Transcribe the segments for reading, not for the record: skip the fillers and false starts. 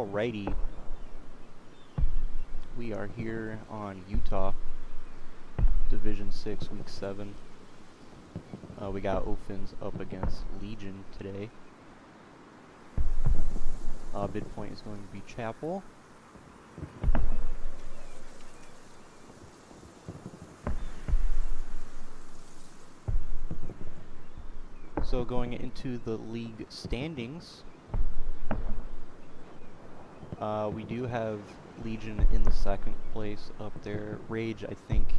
Alrighty, we are here on Utah, Division 6, Week 7. We got OFINs up against Legion today. Midpoint is going to be Chapel. So going into the league standings, we do have Legion in the second place up there. Rage, I think,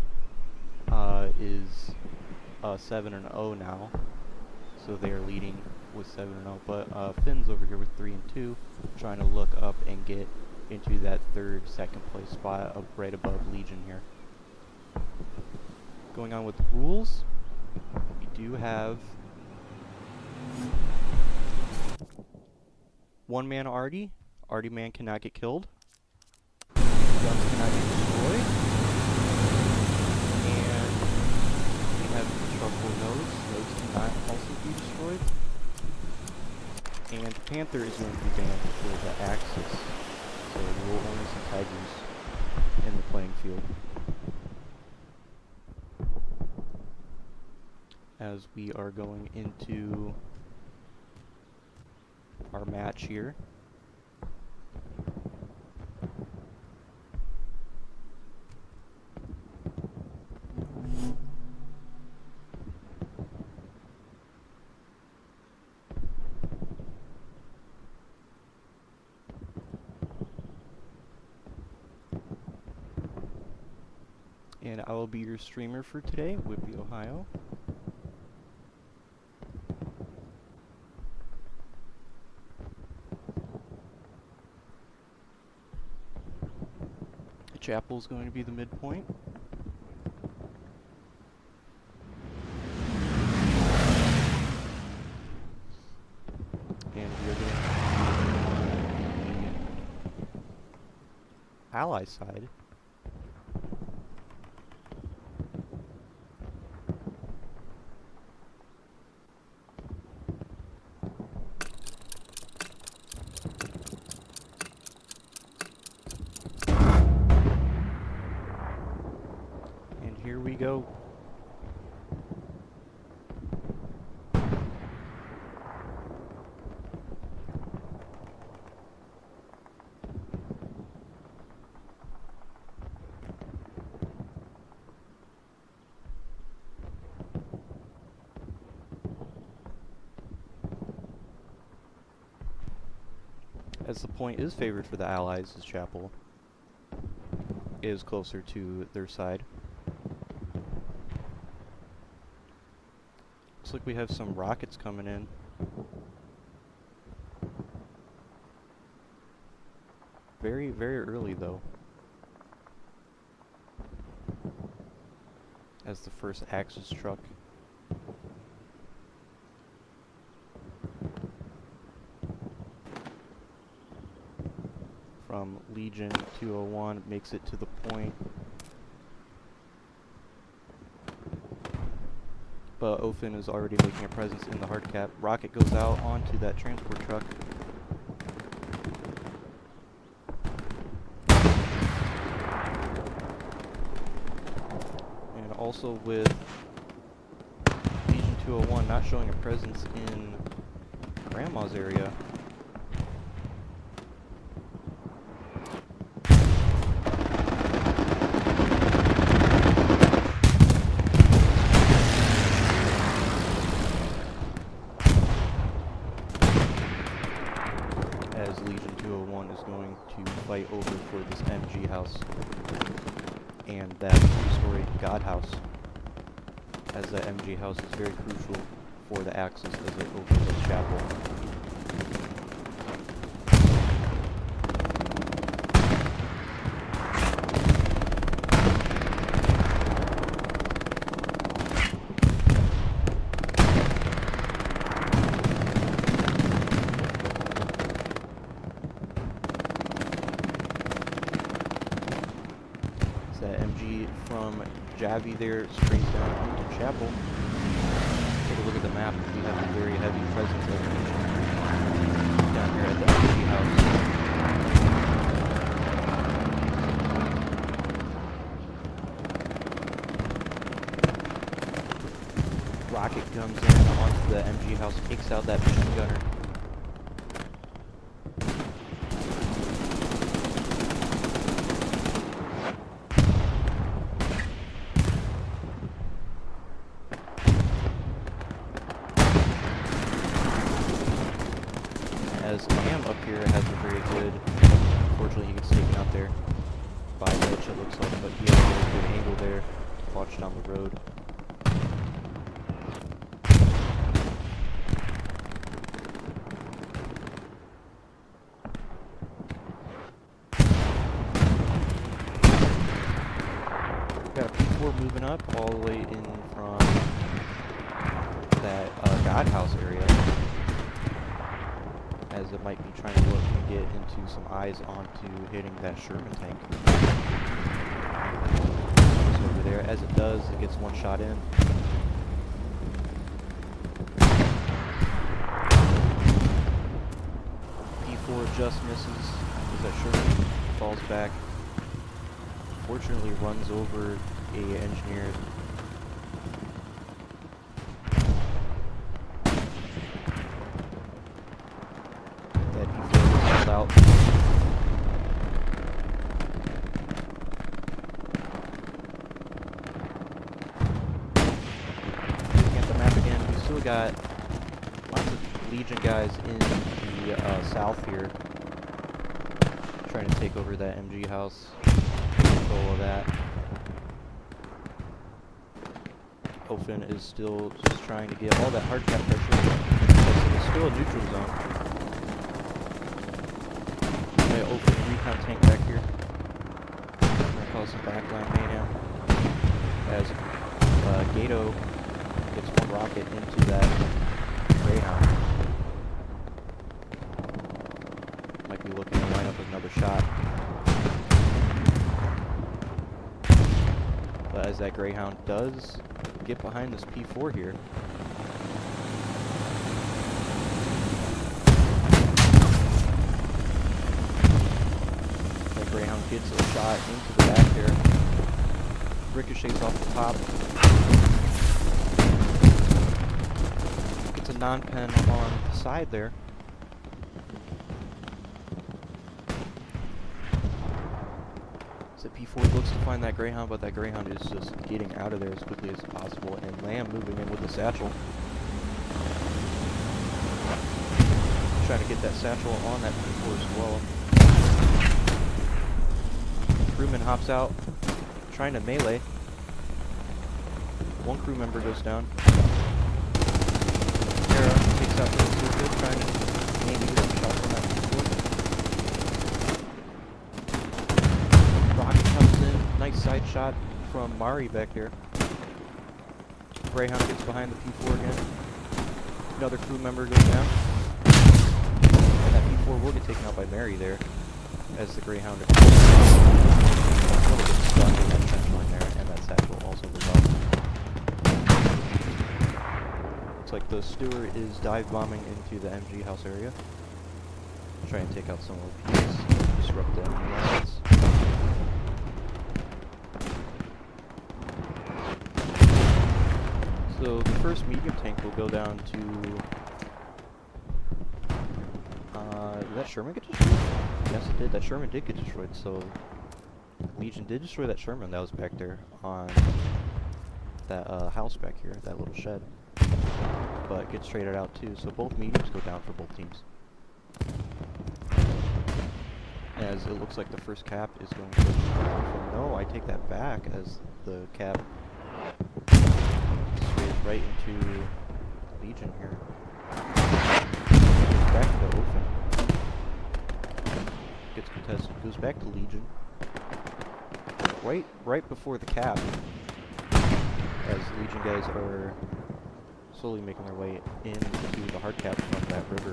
is 7-0 now, so they are leading with 7-0. But Finn's over here with 3-2, trying to look up and get into that second place spot up right above Legion here. Going on with the rules, we do have one man Artie. Artie man cannot get killed. Guns cannot get destroyed. And we have destructible nodes. Nodes cannot also be destroyed. And Panther is going to be banned for the Axis. So we will only see Tigers in the playing field. As we are going into our match here. And I will be your streamer for today, Whippy, Ohio. Chapel is going to be the midpoint. And we are going to be on the ally side. Here we go. As the point is favored for the Allies, as Chapel is closer to their side. Looks like we have some rockets coming in. Very, very early though. As the first Axis truck. From Legion 201 makes it to the point. But OFIN is already making a presence in the hard cap. Rocket goes out onto that transport truck. And also with Legion 201 not showing a presence in Grandma's area. As Legion 201 is going to fight over for this MG house and that 3-story God house, as that MG house is very crucial for the Axis as it opens up Chapel. That MG from Javi there straight down into Chapel. Take a look at the map. We have a very heavy presence of down here at the MG house. Rocket comes in onto the MG house, takes out that machine gunner. As Cam up here has a very good, unfortunately he gets taken out there by Ledge it looks like, but he has a very good angle there to watch down the road. Got a P4 moving up all the way in from that God House area, as it might be trying to look and get into some eyes onto hitting that Sherman tank. It's over there. As it does, it gets one shot in. P4 just misses as that Sherman falls back. Fortunately runs over a engineer. That P4 was held out. Looking at the map again, we still got lots of Legion guys in the south here, trying to take over that MG house. Control of that. OFIN is still just trying to get all that hard cap pressure. It's still a neutral zone. OFIN recon tank back here. Gonna cause some backline mayhem. As Gato gets one rocket into that Greyhound. Might be looking to line up another shot. But as that Greyhound does get behind this P4 here. That Greyhound gets a shot into the back there. Ricochets off the top. Gets a non-pen on the side there. So P4 looks to find that Greyhound, but that Greyhound is just getting out of there as quickly as possible. And Lamb moving in with the satchel. Trying to get that satchel on that P4 as well. Crewman hops out, trying to melee. One crew member goes down. Kara takes out the Super, trying to maybe get some shots on that P4. Rocket comes in, nice side shot from Mari back here. Greyhound gets behind the P4 again. Another crew member goes down. And that P4 will get taken out by Mary there, as the Greyhound is a little bit stuck in that trench line there, and that satchel also goes off. Looks like the Stewart is dive bombing into the MG house area. Try and take out some OPs, disrupt the enemy lines. So the first medium tank will go down to... did that Sherman get destroyed? Yes, it did. That Sherman did get destroyed, so... Legion did destroy that Sherman that was back there on that house back here, that little shed. But gets traded out too, so both mediums go down for both teams. As it looks like the first cap is going to... No, I take that back, as the cap strays right into Legion here. Goes back to OFIN. Gets contested, goes back to Legion. Right before the cap, as Legion guys are slowly making their way into the hard cap from that river.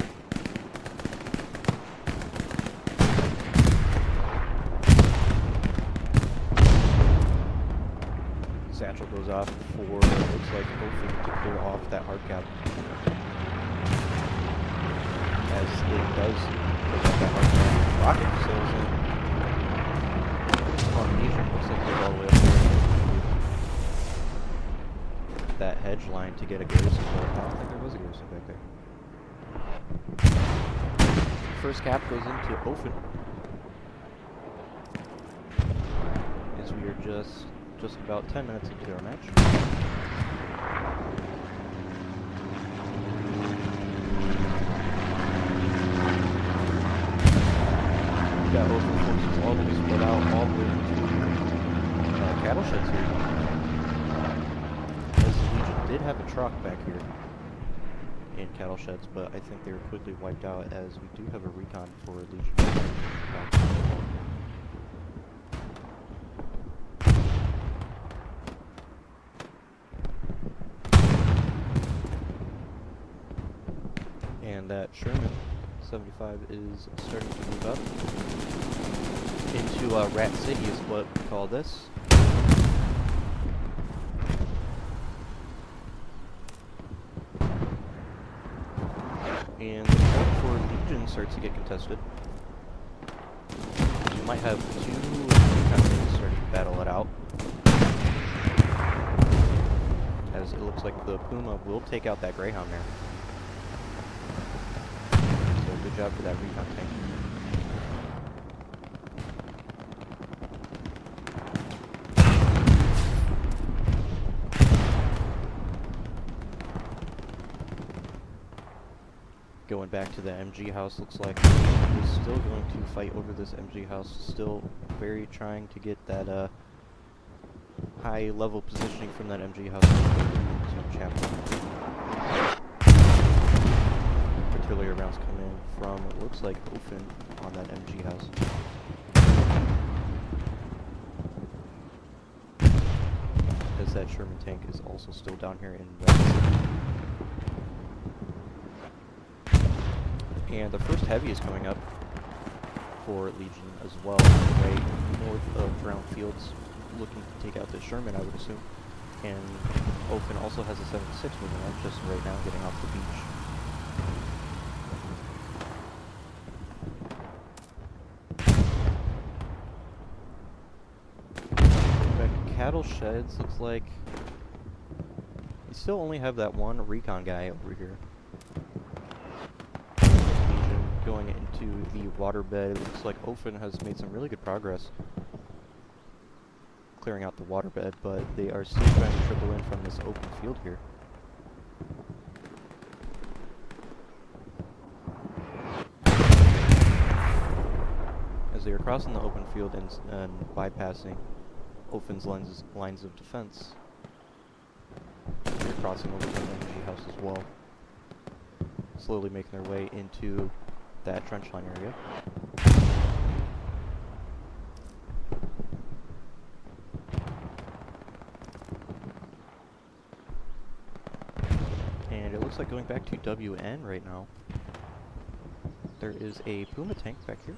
Satchel goes off for, looks like, OFIN to clear off that hard cap. As it does clear off that hard cap. Rocket sails in. On Legion, looks like they're all the way up there. That head edge line to get a garrison, but I don't think there was a garrison back there. First cap goes into OFIN. As we are just about 10 minutes into our match. We've got OFIN forces all the way split out, all the way into cattle sheds here. As Legion did have a truck back here in cattle sheds, but I think they were quickly wiped out as we do have a recon for Legion. And that Sherman 75 is starting to move up into Rat City is what we call this. And the point for Legion starts to get contested. You might have two companies starting to battle it out. As it looks like the Puma will take out that Greyhound there. So good job for that recon tank. Going back to the MG house, looks like he's still going to fight over this MG house. Still very trying to get that high level positioning from that MG house to chapel. Artillery rounds come in from, it looks like, OFIN on that MG house. As that Sherman tank is also still down here in Red City. And the first heavy is coming up for Legion as well, right north of Brown Fields, looking to take out the Sherman, I would assume. And OFIN also has a 76 moving up just right now, getting off the beach. Back to cattle sheds, looks like you still only have that one recon guy over here. Going into the waterbed, it looks like OFIN has made some really good progress clearing out the waterbed, but they are still trying to trickle in from this open field here. As they are crossing the open field and bypassing OFIN's lines of defense, they're crossing over to the MG house as well, slowly making their way into that trench line area. And it looks like going back to WN right now. There is a Puma tank back here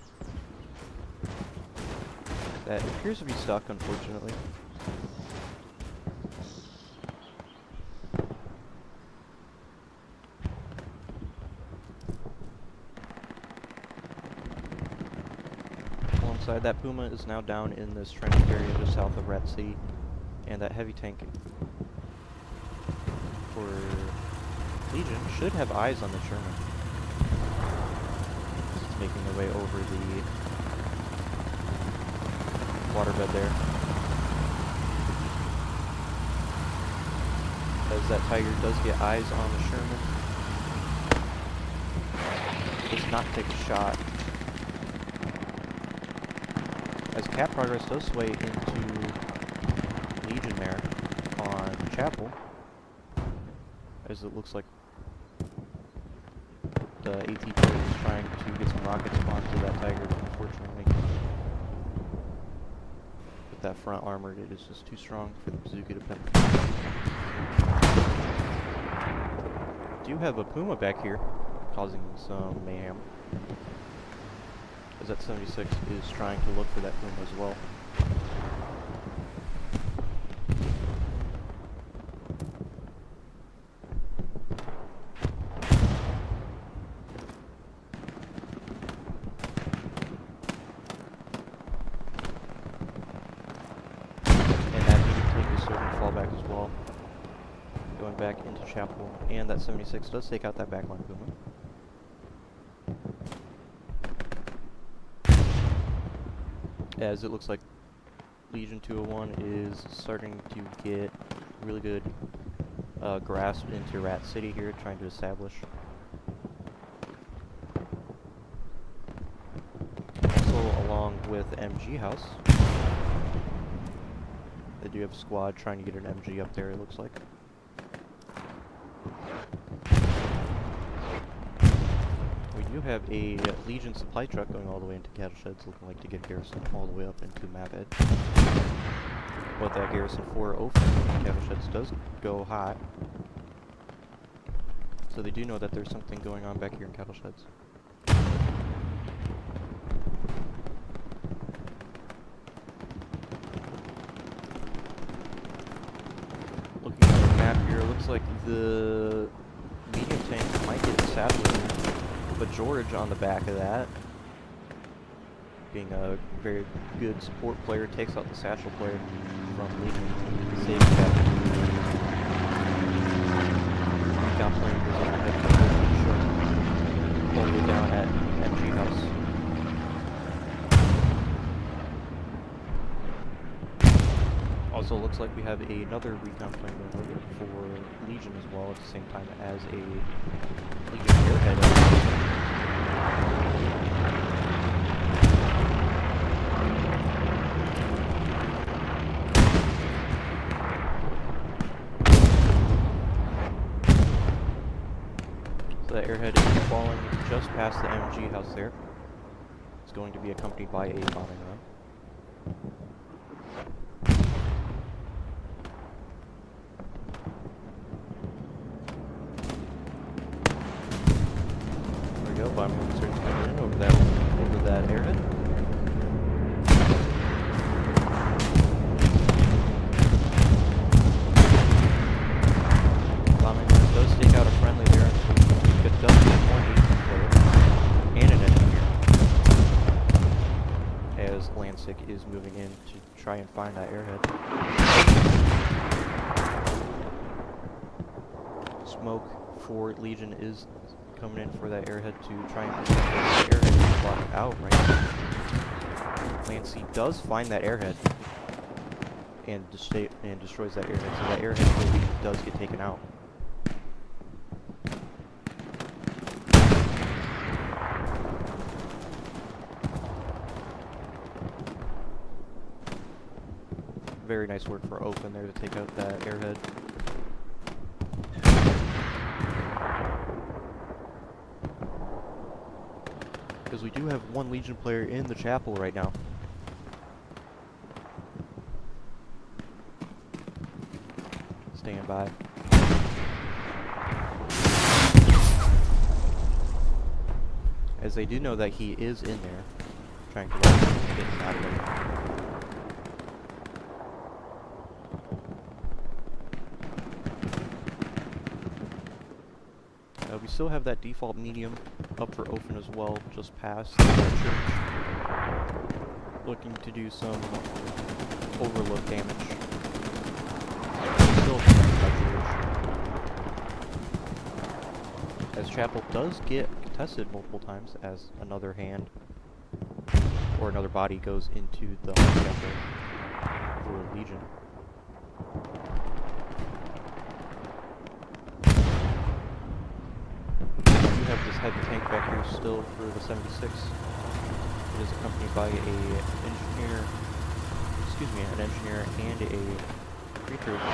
that appears to be stuck, unfortunately. That Puma is now down in this trench area just south of Rat City, and that heavy tank for Legion should have eyes on the Sherman. It's making their way over the waterbed there. As that Tiger does get eyes on the Sherman, does not take a shot. As cap progress does sway into Legion there on Chapel, as it looks like the AT player is trying to get some rockets onto that Tiger, but unfortunately with that front armor it is just too strong for the bazooka to penetrate. Do have a Puma back here causing some mayhem, as that 76 is trying to look for that Puma as well. And that medium tank is starting to fall back as well. going back into Chapel, and that 76 does take out that backline Puma. As it looks like Legion 201 is starting to get really good grasp into Rat City here, trying to establish. Also, along with MG House, they do have a squad trying to get an MG up there, it looks like. We do have a Legion supply truck going all the way into cattle sheds, looking like to get garrison all the way up into map edge. But that garrison for OFIN cattle sheds does go high. So they do know that there's something going on back here in cattle sheds. Looking at the map here, it looks like the medium tank might get saturated. But George on the back of that, being a very good support player, takes out the satchel player from Legion, saves that. Recon plane goes overhead all the way down at MG House. Also looks like we have another recon plane going over for Legion as well at the same time as a Legion airhead. So that airhead is falling just past the MG House there. It's going to be accompanied by a bombing run. Bombing run starting to come in over that airhead. Bombing run does take out a friendly there, so it does get one Asian player and an engineer. As Landsick is moving in to try and find that airhead. Smoke for Legion is coming in for that airhead to try and protect the airhead is blocked out right now. Lancy does find that airhead and destroys that airhead, so that airhead really does get taken out. Very nice work for Open there to take out that airhead. Because we do have one Legion player in the chapel right now. Stand by. As they do know that he is in there, trying to get him out of there. We still have that default medium up for OFIN as well, just past the church. Looking to do some overlook damage. Still as Chapel does get contested multiple times as another hand or another body goes into the chapel for Legion. Have this heavy tank back here still for the 76. It is accompanied by an engineer and a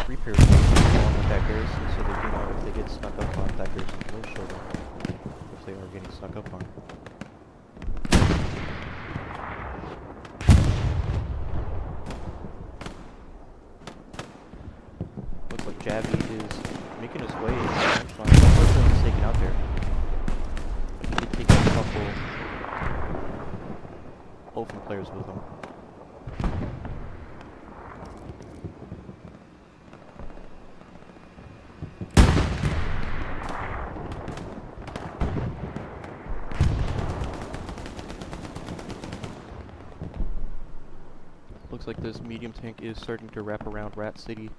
repair team along with that garrison, so they do know if they get snuck up on, that garrison will show them if they are getting snuck up on. Looks like Javi is making his way. The first one is taken out there. Take a couple open players with them. Looks like this medium tank is starting to wrap around Rat City,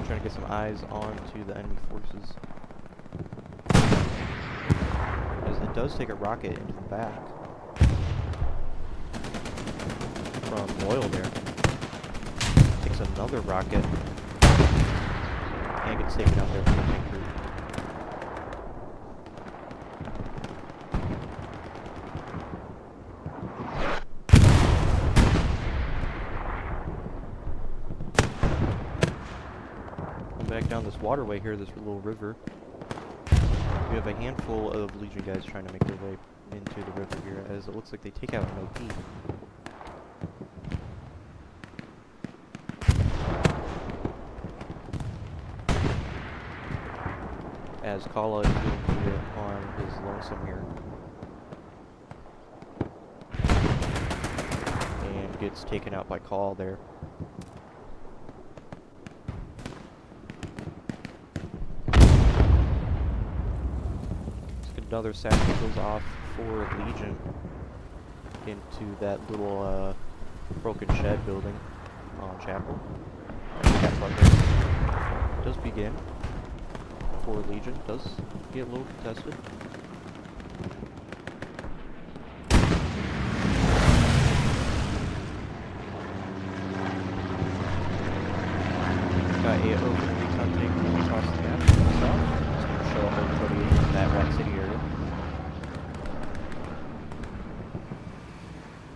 trying to get some eyes onto the enemy forces. As it does take a rocket into the back from Loyal there. Takes another rocket and gets taken out there from the tank crew. Back down this waterway here, this little river. We have a handful of Legion guys trying to make their way into the river here, as it looks like they take out an OP. As Kala is doing it on his lonesome here. And gets taken out by Call there. Another satchel goes off for Legion into that little broken shed building on Chapel. Does begin for Legion, does get a little contested. Got a open recon tank across the map. It's going to show up everybody in that White City area.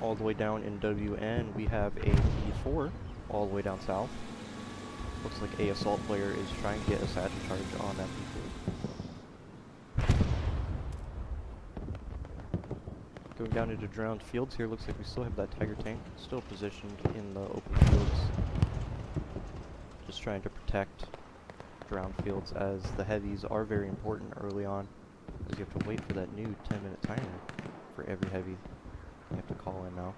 All the way down in WN, we have a P4 all the way down south. Looks like a assault player is trying to get a satchel charge on that P4. Going down into drowned fields here, looks like we still have that Tiger tank still positioned in the open fields. Just trying to protect drowned fields, as the heavies are very important early on, because you have to wait for that new 10-minute timer for every heavy you have to call in now.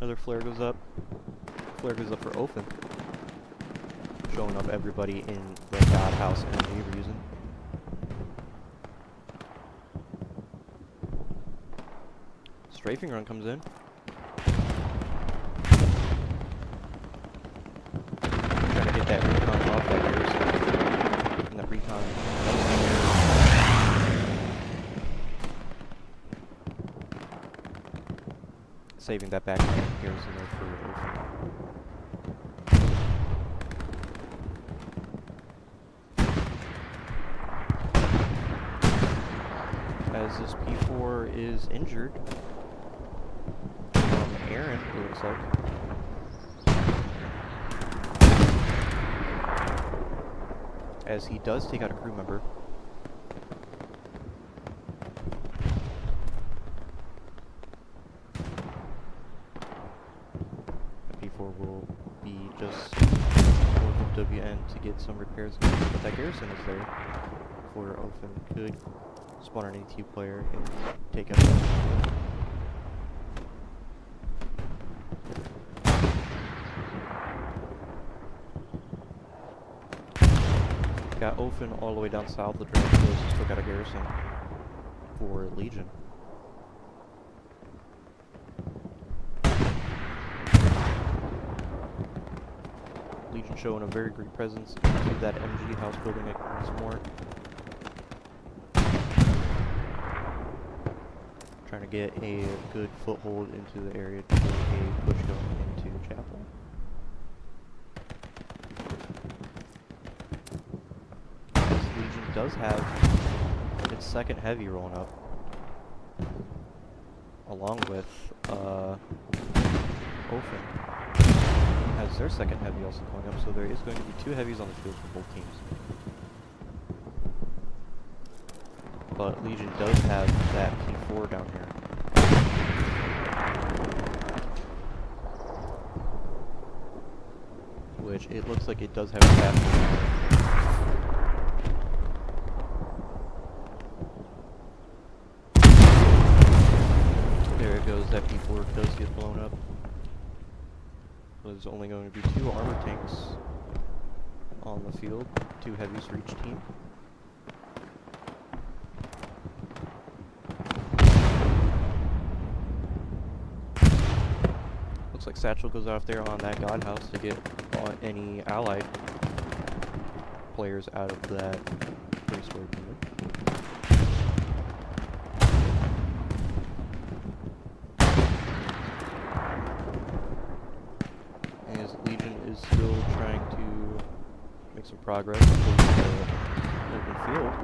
Another flare goes up. Flare goes up for OFIN. Showing up everybody in the God House energy we're using. Strafing run comes in. Trying to get that recon off that garrison. And that recon. Saving that back garrison there for OFIN. As this P4 is injured from Aaron, it looks like. As he does take out a crew member. The P4 will be just north of WN to get some repairs, but that garrison is there for OFIN. Could spawn an AT player and take out got OFIN all the way down south. The drain fields still got a garrison for Legion. Legion showing a very great presence into that MG house building once more. Trying to get a good foothold into the area to get a push going into Chapel. As Legion does have its second heavy rolling up, along with OFIN has their second heavy also going up, so there is going to be two heavies on the field for both teams. But Legion does have that P4 down here. Which it looks like it does have a fast. There it goes, that P4 does get blown up. There's only going to be 2 armor tanks on the field, 2 heavies for each team. Looks like Satchel goes out there on that God House to get any allied players out of that three-story building. As Legion is still trying to make some progress towards the open field.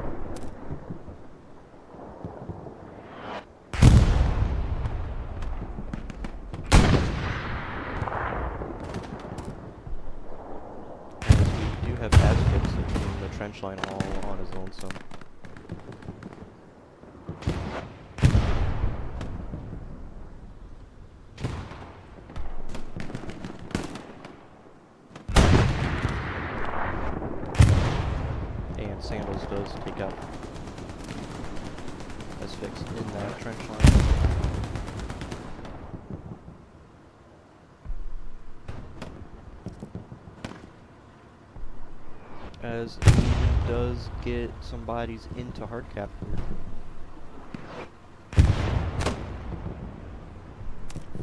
Have advocates in the trench line all on his lonesome. And Sandals does take out Asphyx in that trench line. As Legion does get some bodies into hard cap here.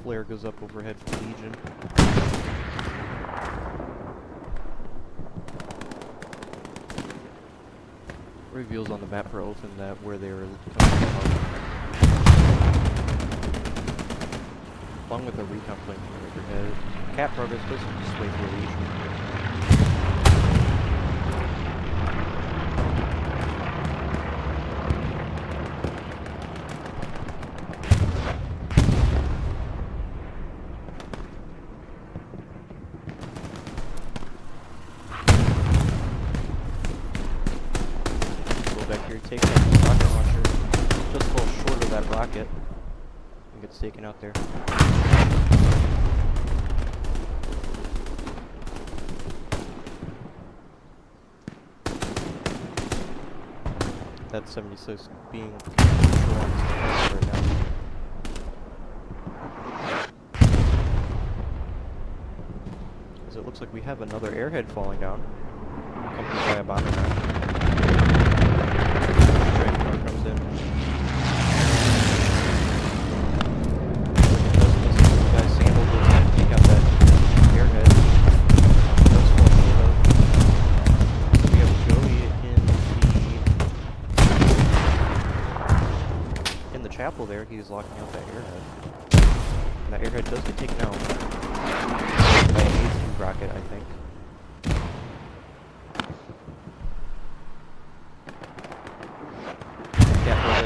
Flare goes up overhead for Legion. Reveals on the map for OFIN that where they were coming from. Along with a recon plane from overhead. Cap progress does sway for Legion. Takes out the rocket launcher, just falls short of that rocket, and gets taken out there. That 76 being controlled right now. As it looks like we have another airhead falling down, accompanied by a bomber now. Comes in. Guys, Sandal will take out that airhead. That's what we have. So we have Joey in the chapel there. He's locking out that airhead. And that airhead does get taken out by an A2 rocket, I think.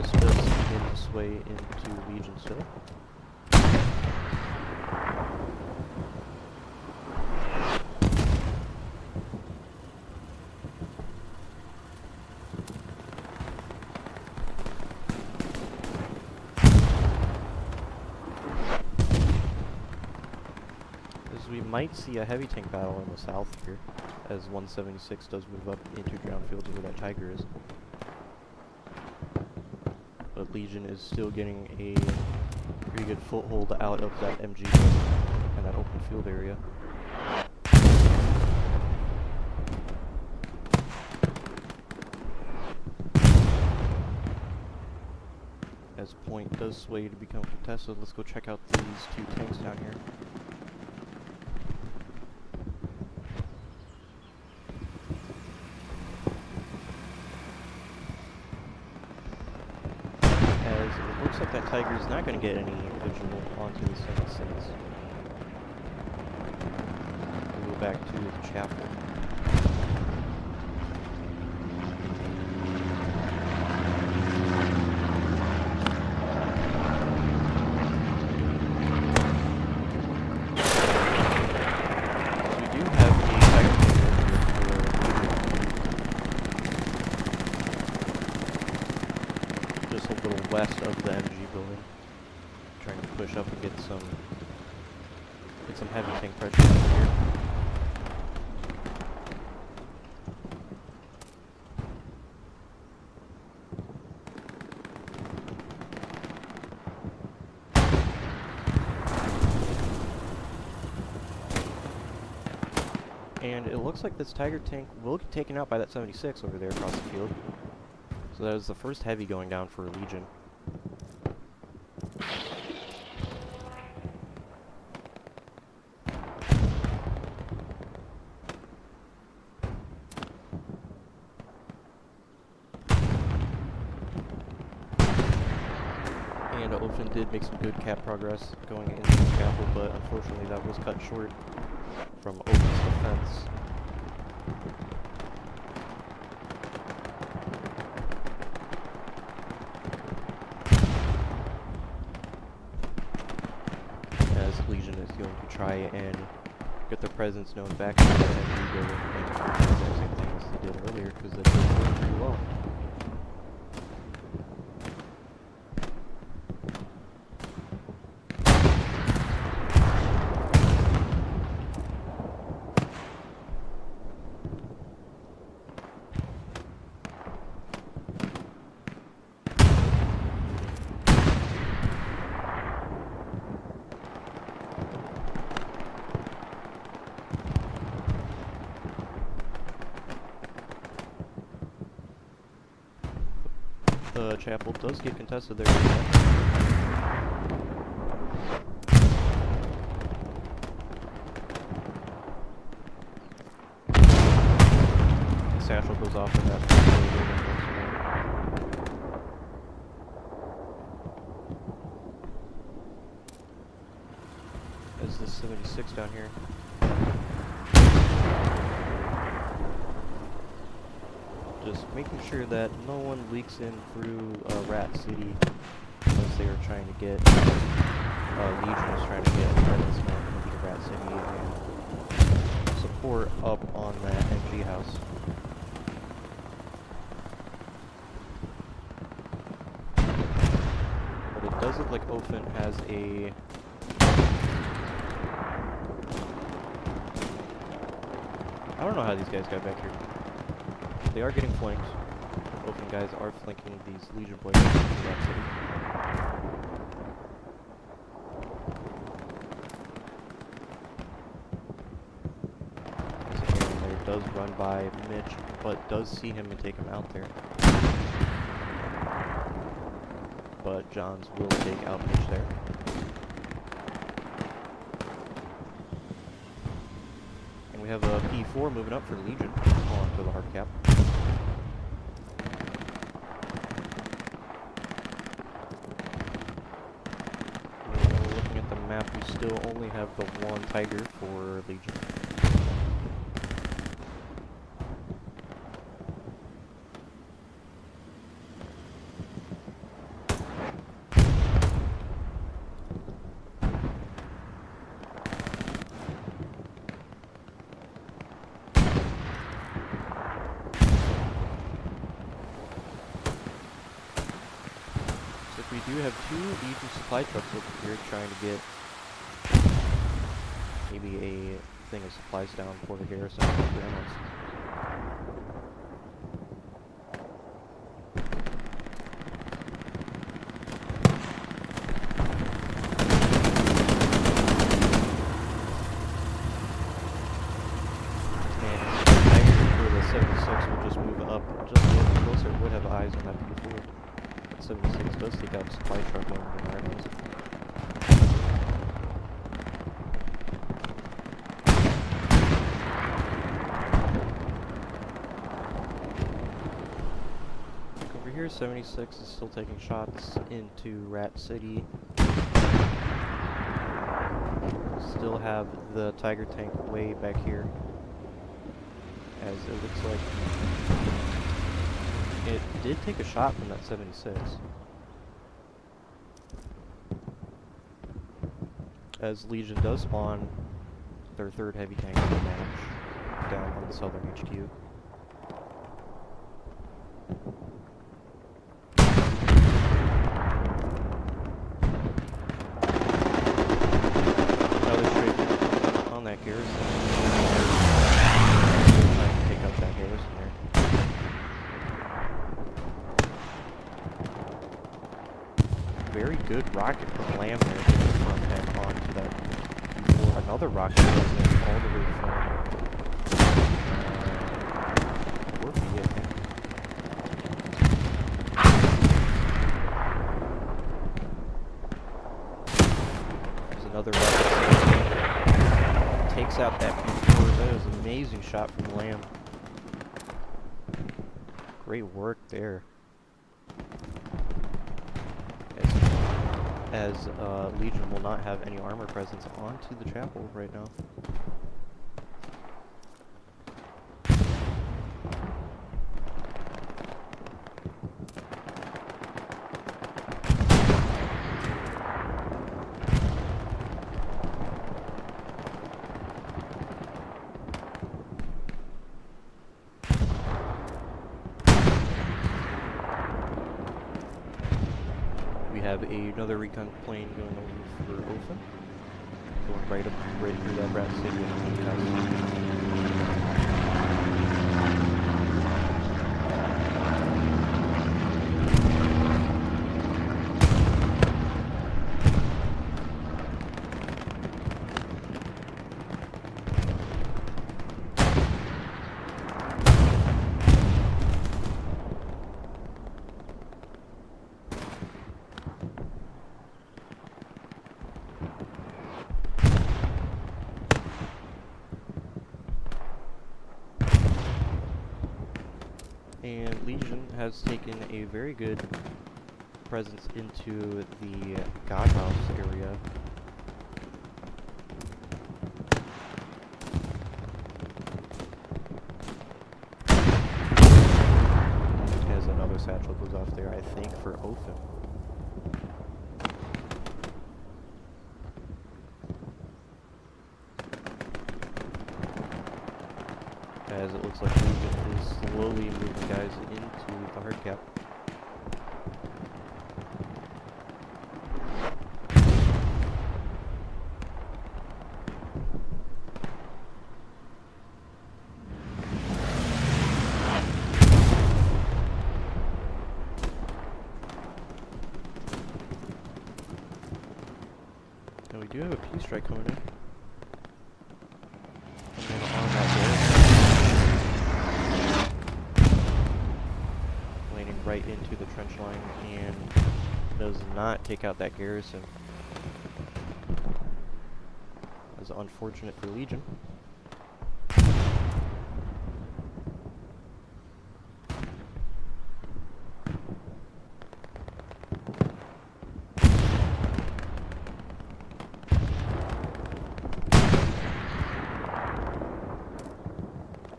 Does begin to sway into Legion still. As we might see a heavy tank battle in the south here, as 176 does move up into ground fields where that Tiger is. But Legion is still getting a pretty good foothold out of that MG and that open field area. As point does sway to become contested, let's go check out these two tanks down here. It looks like that Tiger is not going to get any visual onto the 76. We'll go back to the chapel. We do have a Tiger here just a little west of the MG building, trying to push up and get some heavy tank pressure in here. And it looks like this Tiger tank will get taken out by that 76 over there across the field. So that was the first heavy going down for Legion. And OFIN did make some good cap progress going into the chapel, but unfortunately that was cut short from OFIN's defense. As Legion is going to try and get their presence known back in the MG building and do the exact same thing as they did earlier, because they did it pretty well. The chapel does get contested there. Satchel goes off in that. As the 76 down here. Just making sure that no one leaks in through Rat City, unless they are trying to get Legion is trying to get presence into Rat City and support up on that MG house. But it does look like OFIN has a I don't know how these guys got back here. They are getting flanked. OFIN guys are flanking these Legion boys in that city. As an air layer does run by Mitch, but does see him and take him out there. But Johns will take out Mitch there. And we have a P4 moving up for Legion on to the hard cap. Looking at the map, we still only have the one Tiger for Legion. We do have two Legion supply trucks over here trying to get maybe a thing of supplies down for the garrison of the Gremlins. And the 76 will just move up just a little closer, would have eyes on that P4. 76 does take out a supply truck over the Mariners. Over here, 76 is still taking shots into Rat City. Still have the Tiger tank way back here, as it looks like it did take a shot from that 76. As Legion does spawn their third heavy tank of the match down on the southern HQ. Another straight on that garrison. Trying to take out that garrison there. Very good rocket from Lamb there to the front end onto that P4. Another rocket goes in all the way from Orphy, I think. There's another rocket. Takes out that P4. That was an amazing shot from Lamb. Great work there. as Legion will not have any armor presence onto the chapel right now. We have another recon plane going over for OFIN, going right through that rat city and And Legion has taken a very good presence into the God House area. As another satchel goes off there, I think, for OFIN. As it looks like Legion is slowly moving guys into the hard cap. And we do have a P strike coming in. Right into the trench line and does not take out that garrison. That's unfortunate for Legion.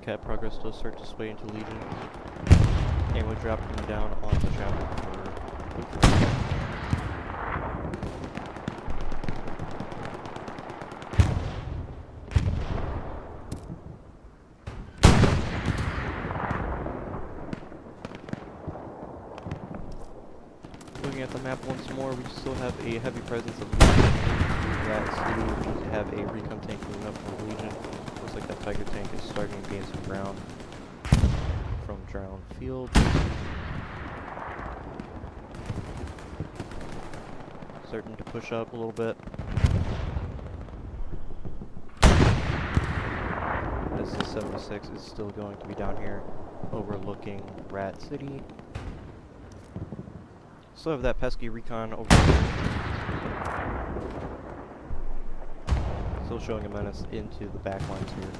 Cat progress does start to sway into Legion. And we drop them down on the chapel for looking at the map once more, we still have a heavy presence of Legion. That city, we have a recon tank moving up for Legion. Looks like that Tiger tank is starting to gain some ground from Drown Field. Starting to push up a little bit. As the 76 is still going to be down here overlooking Rat City. Still have that pesky recon over here. Still showing a menace into the back lines here.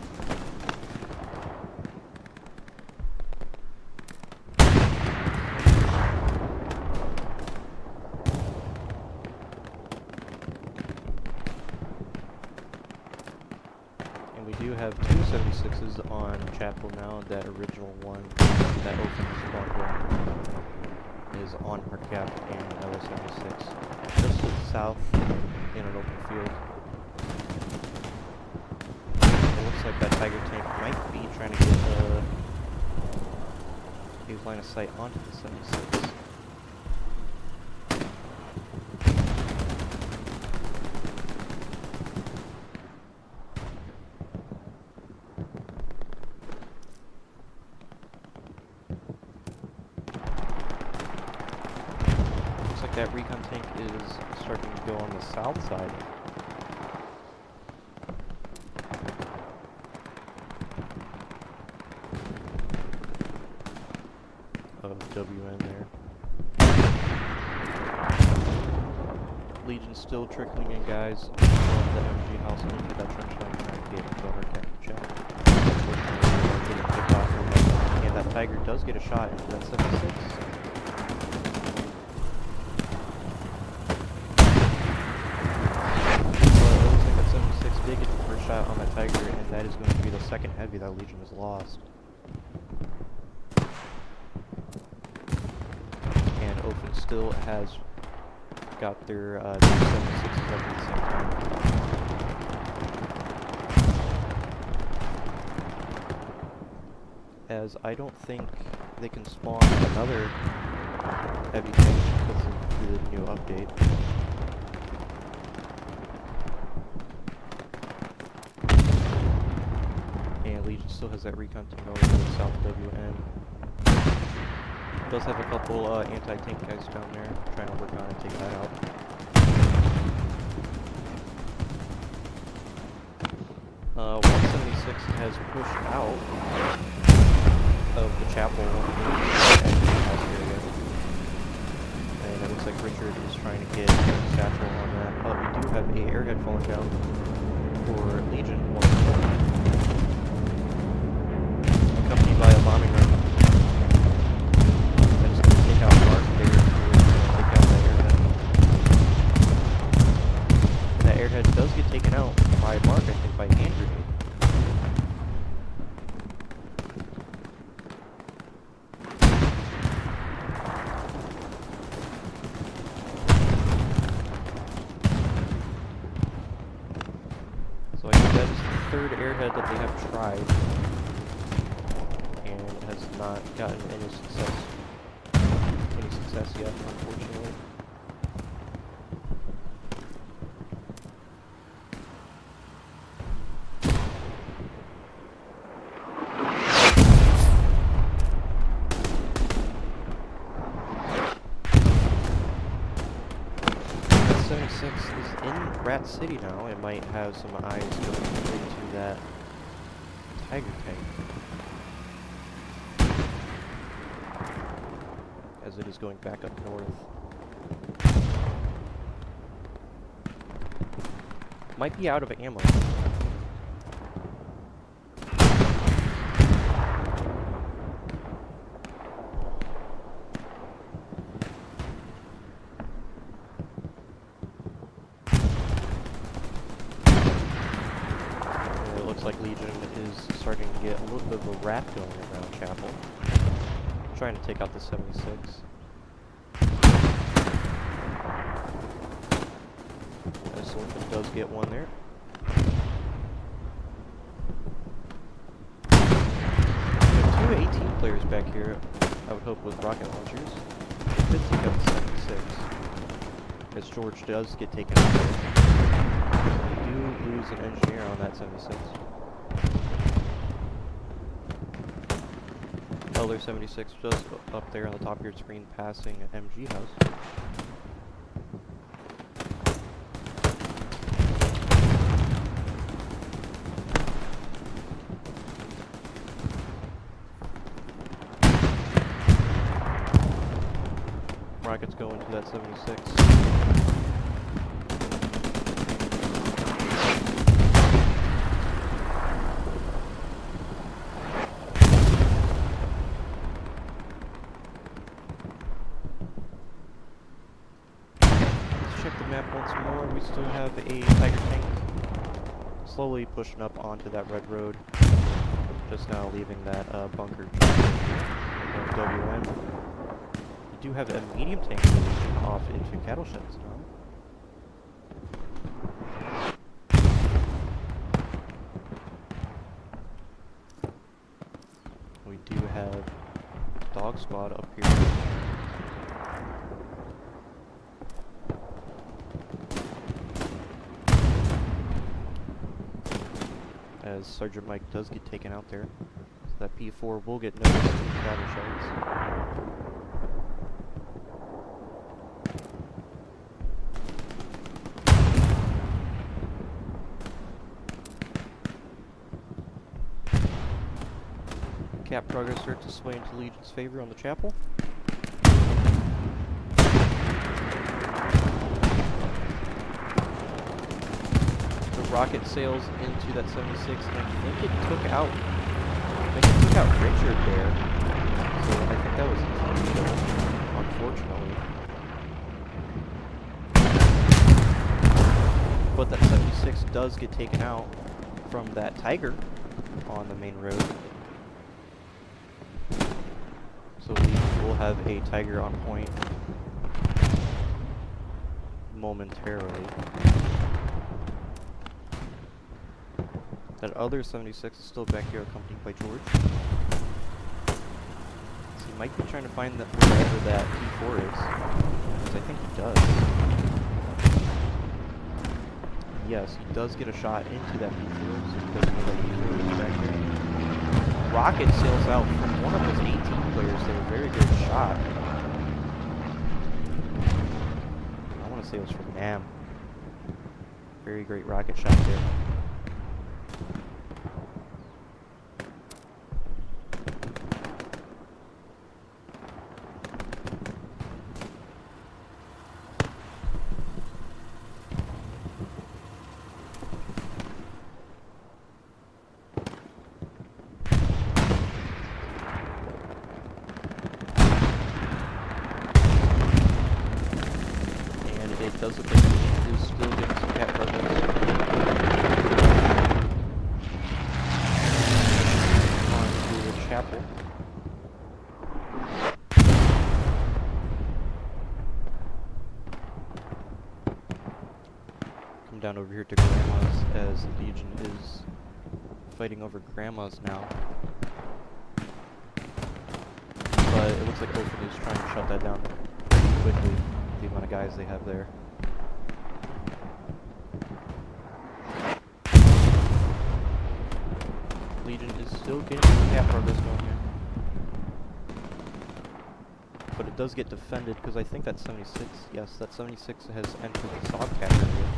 We do have two 76s on Chapel now. That original one, that OFIN squad is on hard cap and L201 just to the south in an open field. It looks like that Tiger tank might be trying to get a line of sight onto the 76. That recon tank is starting to go on the south side. Of WN there. Legion's still trickling in guys from the MG house into that trench line trying to get the hard cap check. Getting picked off from that. And that Tiger does get a shot into that 76. that is going to be the second heavy that Legion has lost. And OFIN still has got their 76s up at the same time. As I don't think they can spawn another heavy tank because of the new update. And Legion still has that recon team over to South WN. Does have a couple anti-tank guys down there trying to work on and take that out. 176 has pushed out of the chapel and it looks like Richard is trying to get satchel on that. We do have a airhead falling down for Legion 1, accompanied by a bombing run. That's going to take out Mark there, take out that airhead. And that airhead does get taken out by Mark, I think, by hand grenade. So I think that is the third airhead that they have tried, and has not gotten any success yet, unfortunately. That 76 is in Rat City now. It might have some eyes going into that Tiger tank, as it is going back up north. Might be out of ammo. Looks like Legion is starting to get a little bit of a wrap going around Chapel, trying to take out the 76. This one does get one there. We have two 18 players back here, I would hope, with rocket launchers. Could take out the 76, as George does get taken out there. We do lose an engineer on that 76. Elder 76 just up there on the top of your screen, passing an MG house. Rockets go into that 76. Check the map once more. We still have a Tiger tank slowly pushing up onto that red road. Just now leaving that bunker of WN. We do have a medium tank moving off into cattle sheds now. We do have dog squad up here. As Sergeant Mike does get taken out there. So that P4 will get noticed in the cattle sheds. Cap progress starts to sway into Legion's favor on the chapel. Rocket sails into that 76, and I think it took out Richard there. So I think that was intentional, unfortunately. But that 76 does get taken out from that Tiger. on the main road. So we will have a Tiger on point momentarily. That other 76 is still back here accompanied by George. So he might be trying to find that wherever that P4 is. Because I think he does. Yes, he does get a shot into that P4, so he doesn't know that P4 is back there. Rocket sails out from one of his 18 players there. Very good shot. I want to say it was from Nam. Very great rocket shot there. Does look like he is still getting some cat progress. On to the chapel. Come down over here to Grandma's as Legion is fighting over Grandma's now. But it looks like OFIN is trying to shut that down quickly, the amount of guys they have there. Legion is still getting some cat progress going here. But it does get defended because I think that 76, yes, that 76 has entered the soft cat area.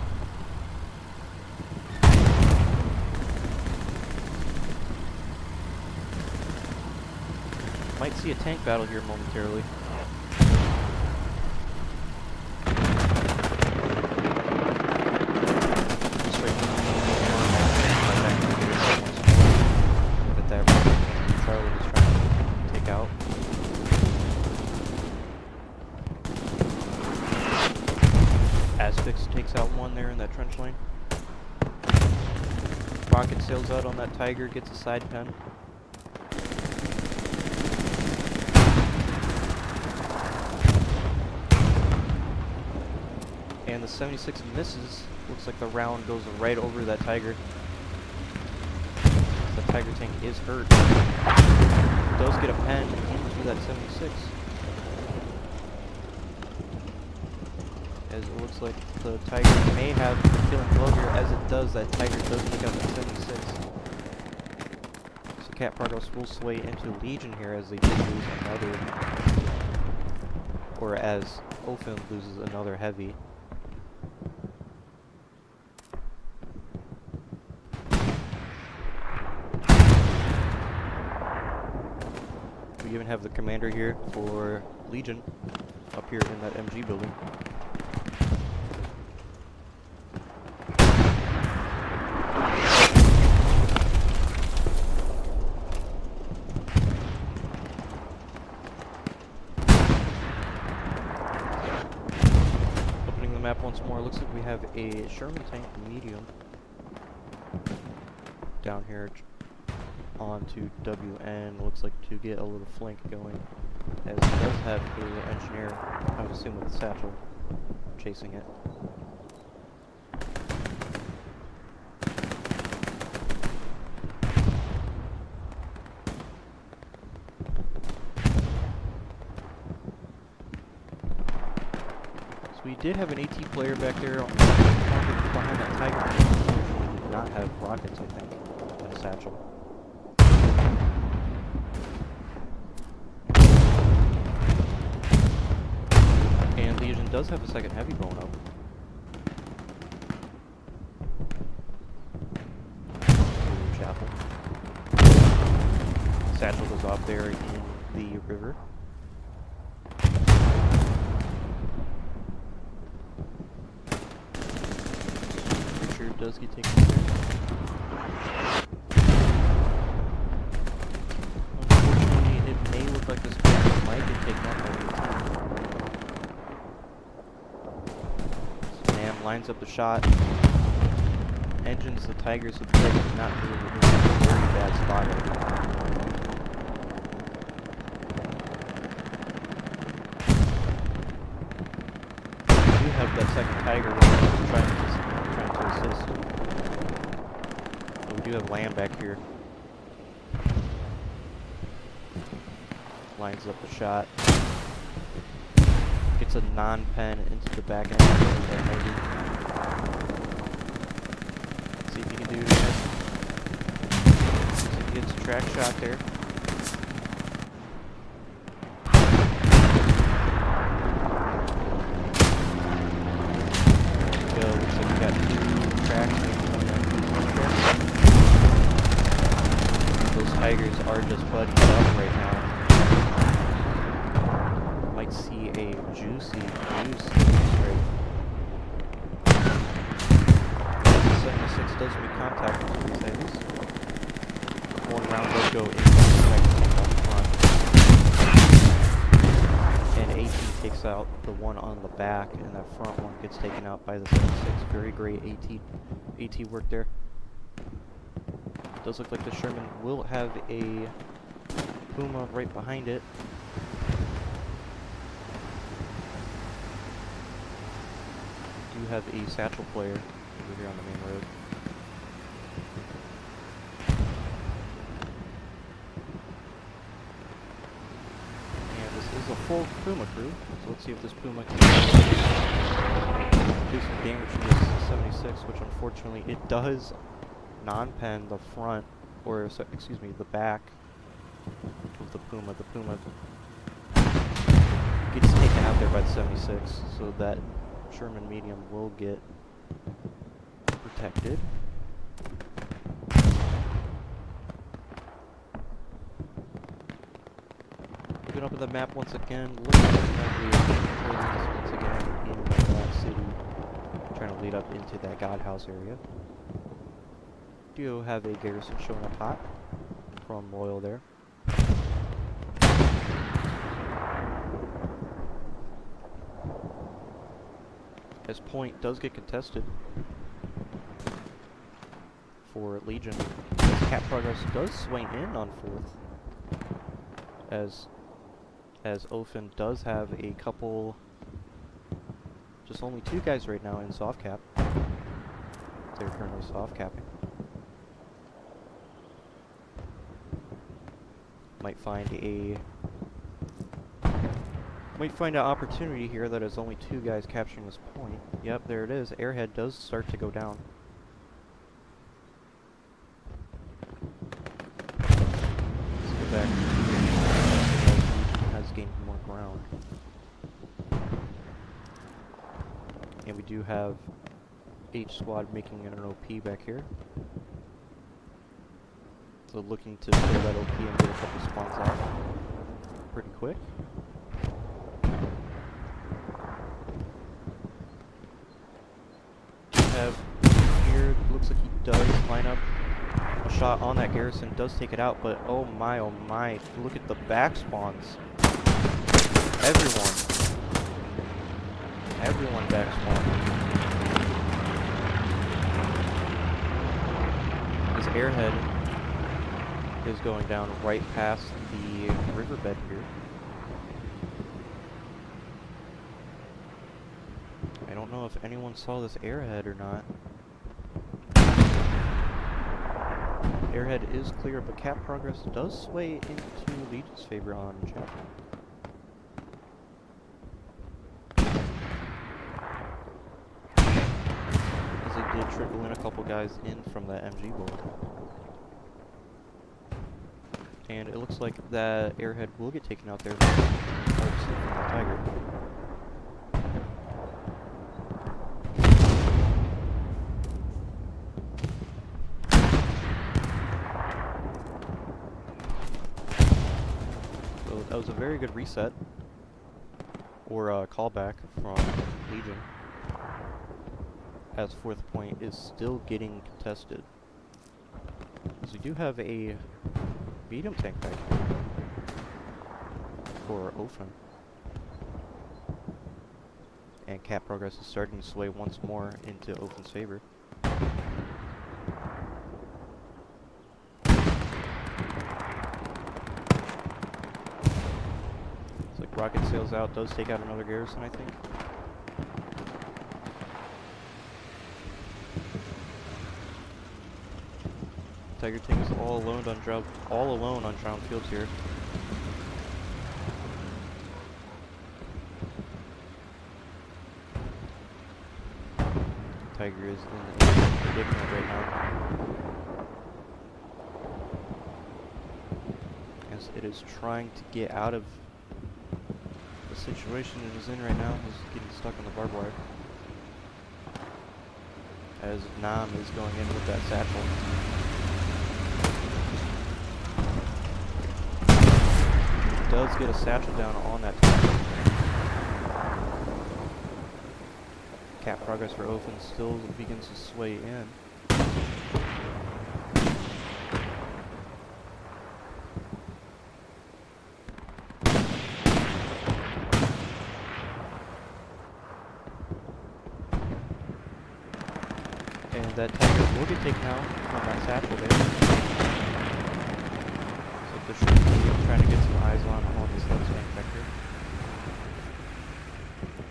Might see a tank battle here momentarily. Takes out one there in that trench lane. Rocket sails out on that Tiger, gets a side pen. And the 76 misses. Looks like the round goes right over that Tiger. The Tiger tank is hurt. Does get a pen into that 76. As it looks like the Tiger may have feeling low here. As it does, that Tiger does pick up that 76. So cat progress will sway into Legion here as they do lose another, or as OFIN loses another heavy. We even have the commander here for Legion up here in that MG building. Map once more. Looks like we have a Sherman tank medium down here onto WN. Looks like to get a little flank going, as it does have an engineer, I would assume with a satchel, chasing it. We did have an AT player back there behind that Tiger. We did not have rockets, I think, and a satchel. And Legion does have a second heavy going up. Chapel. Satchel goes off there in the river. Does get taken there. Unfortunately, it may look like this player might get taken out by the team. Nam lines up the shot. Engines the Tigers, so the Tigers not really bad spot right now. We do have that second Tiger trying to assist. But we do have land back here. Lines up the shot. Gets a non-pen into the back end. Let's see if he can do that. See if he gets a track shot there. Go. Looks like we got two tracks there. Those Tigers are just butting it up right now. Might see a juicy straight. The 76 does make contact with these things. One round does go into the second up front. And 18 takes out the one on the back, and that front one gets taken out by the 76. Very great AT work there. Does look like the Sherman will have a Puma right behind it. Do have a satchel player over here on the main road. And this is a full Puma crew, so let's see if this Puma can do some damage to this 76, which unfortunately it does non-pen the front, or excuse me, the back of the Puma. The Puma gets taken out there by the 76, so that Sherman medium will get protected. Looking up at the map once again, looking at once again in that city, trying to lead up into that God House area. Do have a garrison showing up hot from Royal there. As point does get contested for Legion, as Cap Progress does swing in on 4th, as OFIN does have a couple, just only 2 guys right now in soft cap. They're currently soft capping. Might find an opportunity here that is only 2 guys capturing this point. Yep, there it is. Airhead does start to go down. Let's go back. Has gained more ground. And we do have H squad making an OP back here. So looking to clear that OP and get a couple spawns out pretty quick. Have here, looks like he does line up a shot on that garrison, does take it out, but oh my, look at the back spawns. Everyone back spawn. This airhead is going down right past the riverbed here. I don't know if anyone saw this airhead or not. Airhead is clear, but Cap Progress does sway into Legion's favor on Chapman. As they did trickle in a couple guys in from that MG bullet. And it looks like that airhead will get taken out there by the Tiger. So that was a very good reset, or callback from Legion, as 4th point is still getting contested. So we do have a medium tank back here for OFIN. And Cap Progress is starting to sway once more into OFIN's favor. bails out, does take out another garrison, I think. Tiger Tank is all alone on drowned fields here. Tiger is in a predicament right now, as it is trying to get out of the situation it is in right now. It's getting stuck on the barbed wire, as Nam is going in with that satchel. Does get a satchel down on that target. Cap progress for OFIN still begins to sway in. And that Tiger will get taken out from that satchel there. So the ship is trying to get some eyes on this left tank vector.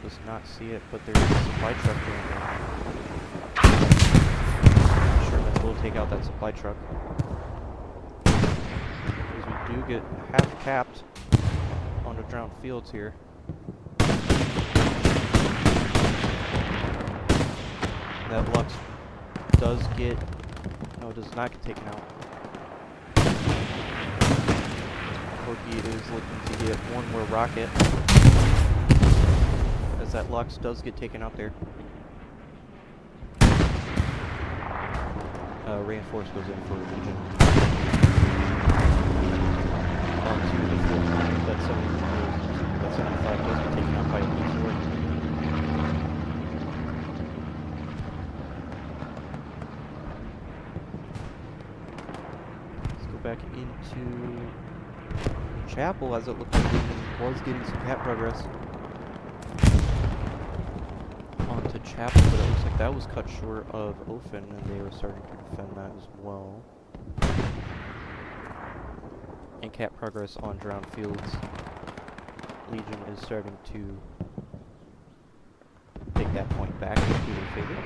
Does not see it, but there is a supply truck going there. Sherman will take out that supply truck, because we do get half capped on the drowned fields here. That Lux does get, no, it does not get taken out. Corky is looking to get one more rocket, as that Lux does get taken out there. Reinforce goes in for Legion. Onto the full, that 75 does get taken out by a P4. Let's go back into Chapel, as it looked like Legion was getting some cap progress onto Chapel, but it looks like that was cut short of OFIN, and they were starting to defend that as well. And cap progress on drowned fields. Legion is starting to take that point back into their favor.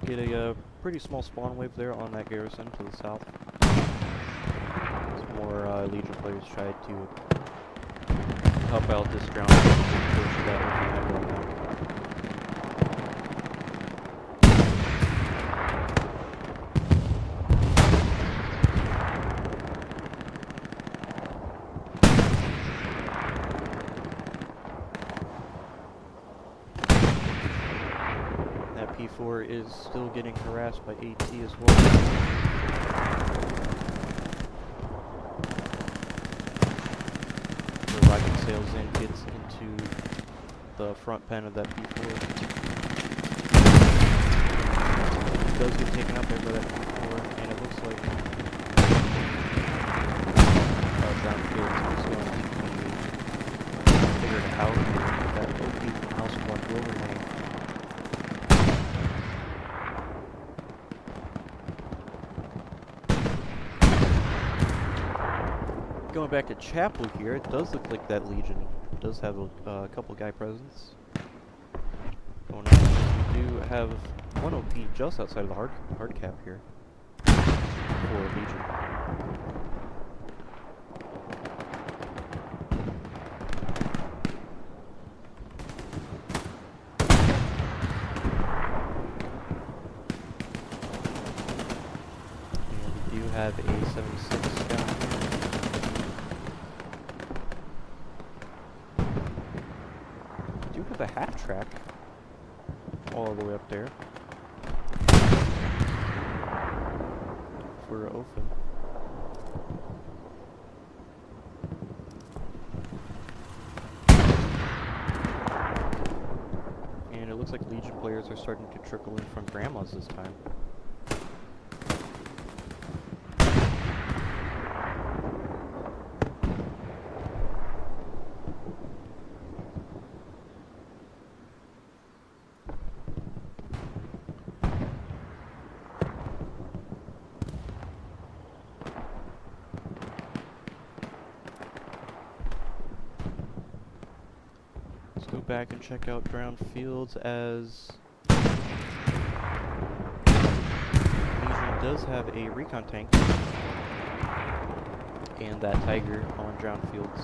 Get a pretty small spawn wave there on that garrison to the south. Some more Legion players tried to help out this ground that OFIN right now. P4 is still getting harassed by AT as well. The rocket sails in, gets into the front pen of that P4. It does get taken out there by that P4, and it looks like Ground Field is going to figure it out here. That OP from House of One will remain. Going back to Chapel here, it does look like that Legion does have a couple guy presence going on. We do have one OP just outside of the hard cap here for Legion. And we do have a 76 scout. A half track all the way up there for OFIN. And it looks like Legion players are starting to trickle in from Grandma's this time. move back and check out ground fields as Legion does have a recon tank and that Tiger on ground fields,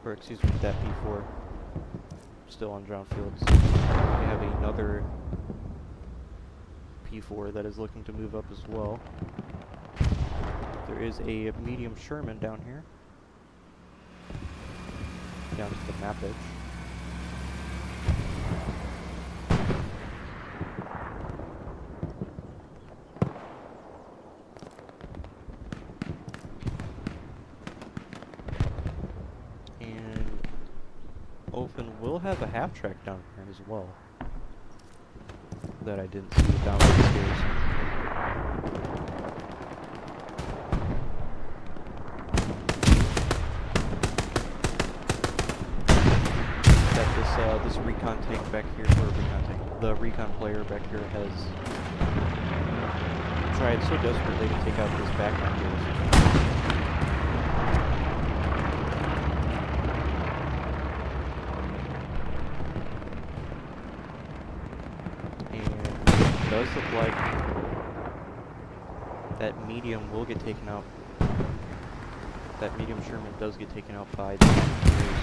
or excuse me, that P4 still on ground fields. We have another P4 that is looking to move up as well. There is a medium Sherman down here, down to the map edge. And OFIN will have a half track down here as well that I didn't see down the stairs. This recon tank back here, or recon tank, the recon player back here has tried so desperately to take out this background garrison. And it does look like that medium will get taken out. That medium Sherman does get taken out by the engineers.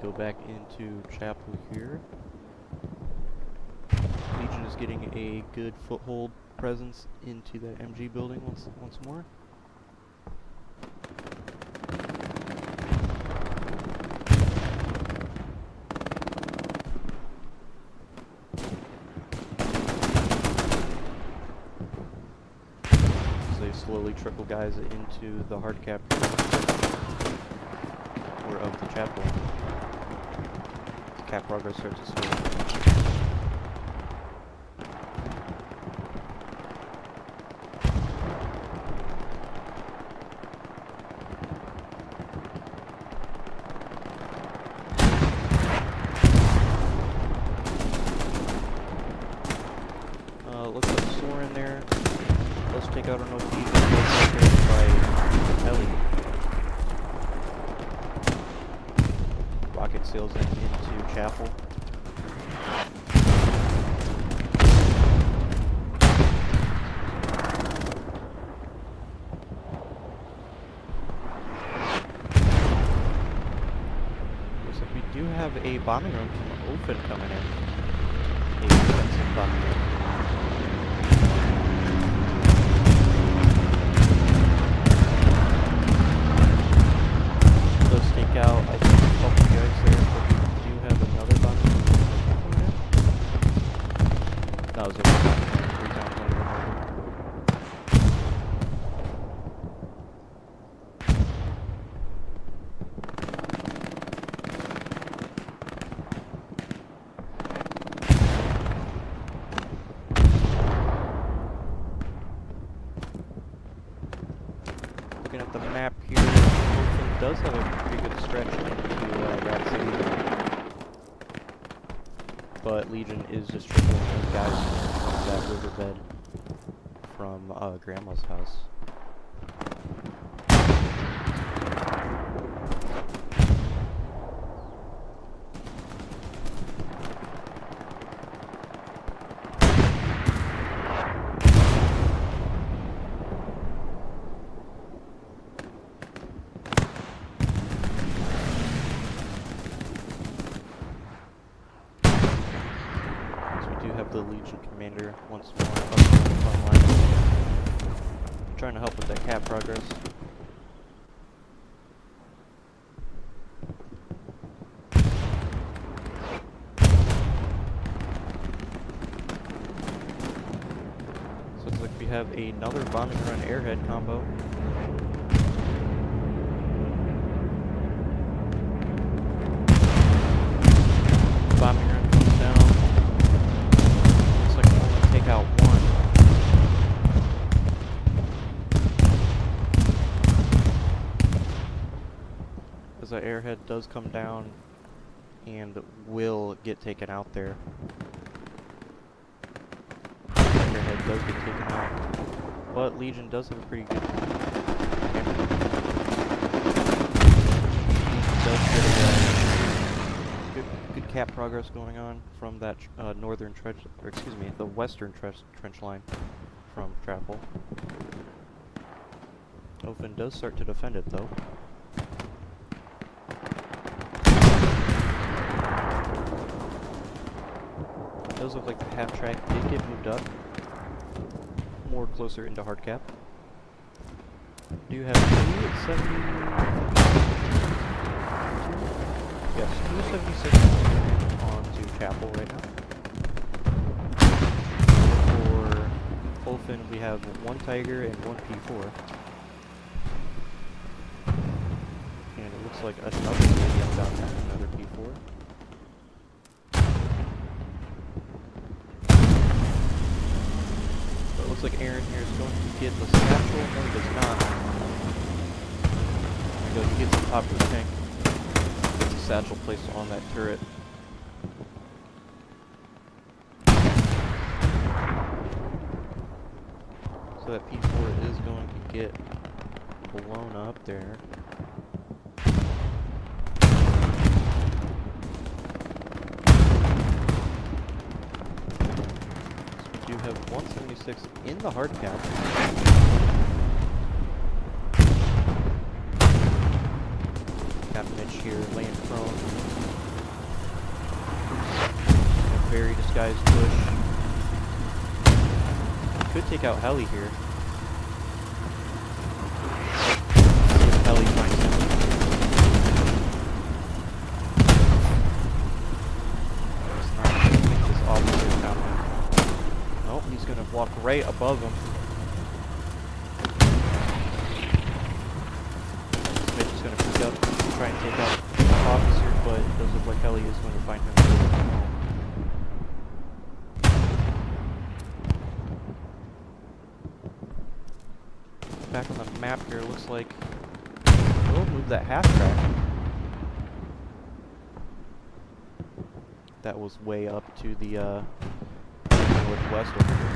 Go back into Chapel here. Legion is getting a good foothold presence into that MG building once more. As they slowly trickle guys into the hard cap or of the chapel. Cap progress starts to slow. Looks like Soren there. Let's take out an OP by Ellie. Rocket sails into Chapel. Looks like we do have a bombing run from OFIN coming in. A defensive bombing run. Let's take out, I think, a couple guys there, but we do have another bombing run coming in. That was a recon player. Looking at the map here, OFIN does have a pretty good stretch into Rat City, but Legion is just trickling those guys from that riverbed from Grandma's house. Have the Legion commander once more up on the front line, trying to help with that cap progress. So looks like we have another bombing run airhead combo. Bombing run comes down. Take out one. As the airhead does come down and will get taken out there. Airhead does get taken out. but Legion does have a pretty good Legion does get a good cap progress going on from that northern trench, or excuse me, the western trench line from Chapel. OFIN does start to defend it though. It does look like the half track did get moved up, more closer into hard cap. Do have 270. Yes, 276 on to Chapel right now. For OFIN, we have one Tiger and one P4. And it looks like another medium down there, another P4. So it looks like Aaron here is going to get the satchel. No, he does not. There he goes, he gets the top of the tank. Gets the satchel placed on that turret. So that P4 is going to get blown up there. So we do have 176 in the hard cap. Captain Mitch here laying prone. A very disguised push. Could take out Heli here. If Heli finds him. It's not going to make this officer happen. Nope, he's going to walk right above him. Mitch is going to pick up, try and take out the officer, but it does look like Heli is going to find him. Back on the map here, looks like we'll move that half track. That was way up to the northwest over here.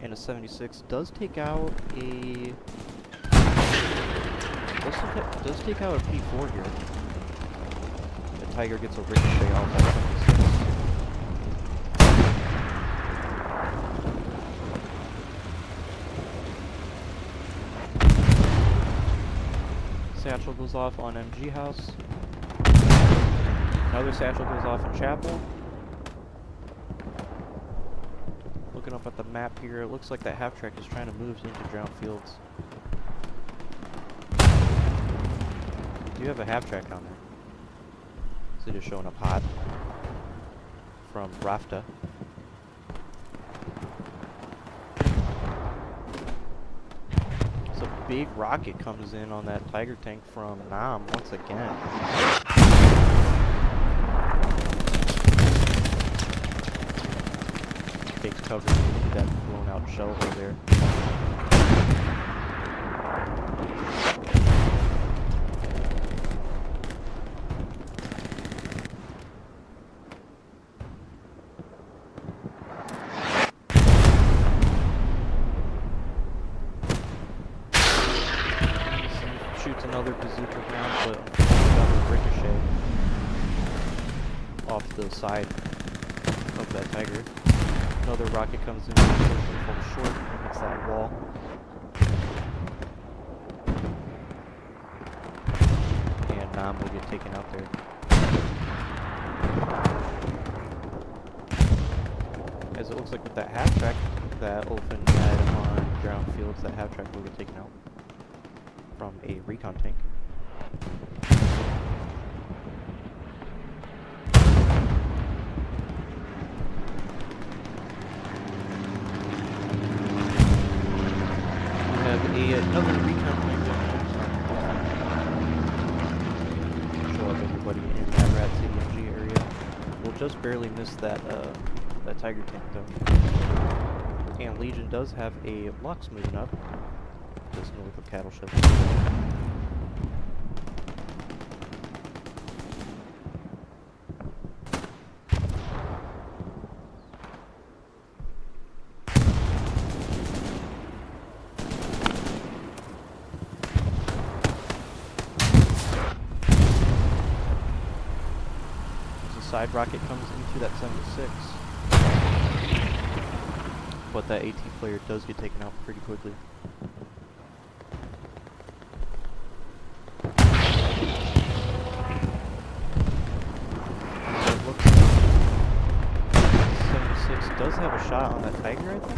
And a 76 does take out a does take out a P4 here. The Tiger gets a ricochet off that 76. Satchel goes off on MG House. Another satchel goes off in Chapel. Looking up at the map here, it looks like that half track is trying to move into drowned fields. Do you have a half track on there? So just showing up hot from Rafta. Big rocket comes in on that Tiger tank from Nam once again. Takes cover into that blown out shell over there. Shoots another bazooka round, but another ricochet off the side of that Tiger. Another rocket comes in from short and hits that wall. And Nam will get taken out there. As it looks like with that half track that OFIN had on ground fields, that half track will get taken out from a recon tank. We have another recon tank going on. Show up everybody in that Rat City MG area. We'll just barely miss that that Tiger tank though. And Legion does have a Lux moving up just north of Cattle Ship. side rocket comes into that 76. But that 18 player does get taken out pretty quickly. So it looks like 76 does have a shot on that Tiger, I think.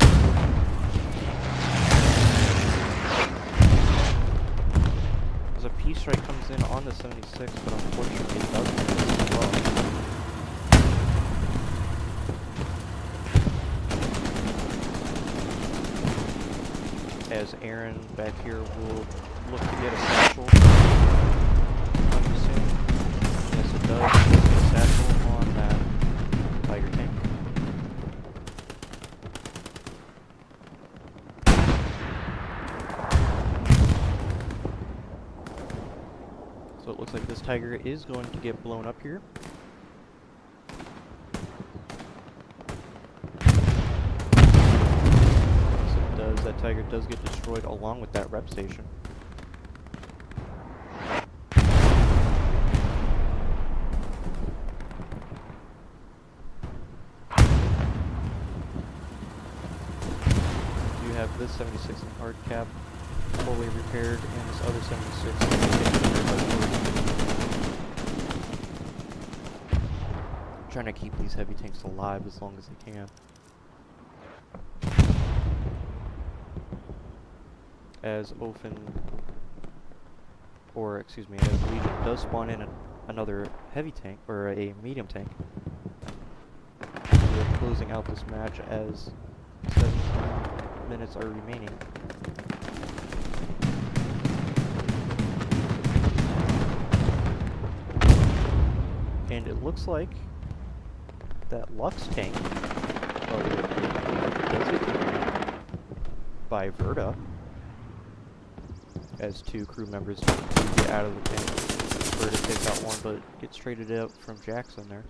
There's a P-strike comes in on the 76, but unfortunately it doesn't hit as well. As Aaron back here will look to get a satchel. I'm assuming. Yes, it does. Get a satchel on that Tiger tank. So it looks like this Tiger is going to get blown up here. That Tiger does get destroyed along with that rep station. You have this 76 in hard cap fully repaired, and this other 76 trying to keep these heavy tanks alive as long as they can. As OFIN, or excuse me, as Legion does spawn in another heavy tank, or a medium tank. We are closing out this match as 17 minutes are remaining. And it looks like that Lux tank by Verta, as two crew members get out of the tank. Verta takes out one, but gets traded out from Jackson there.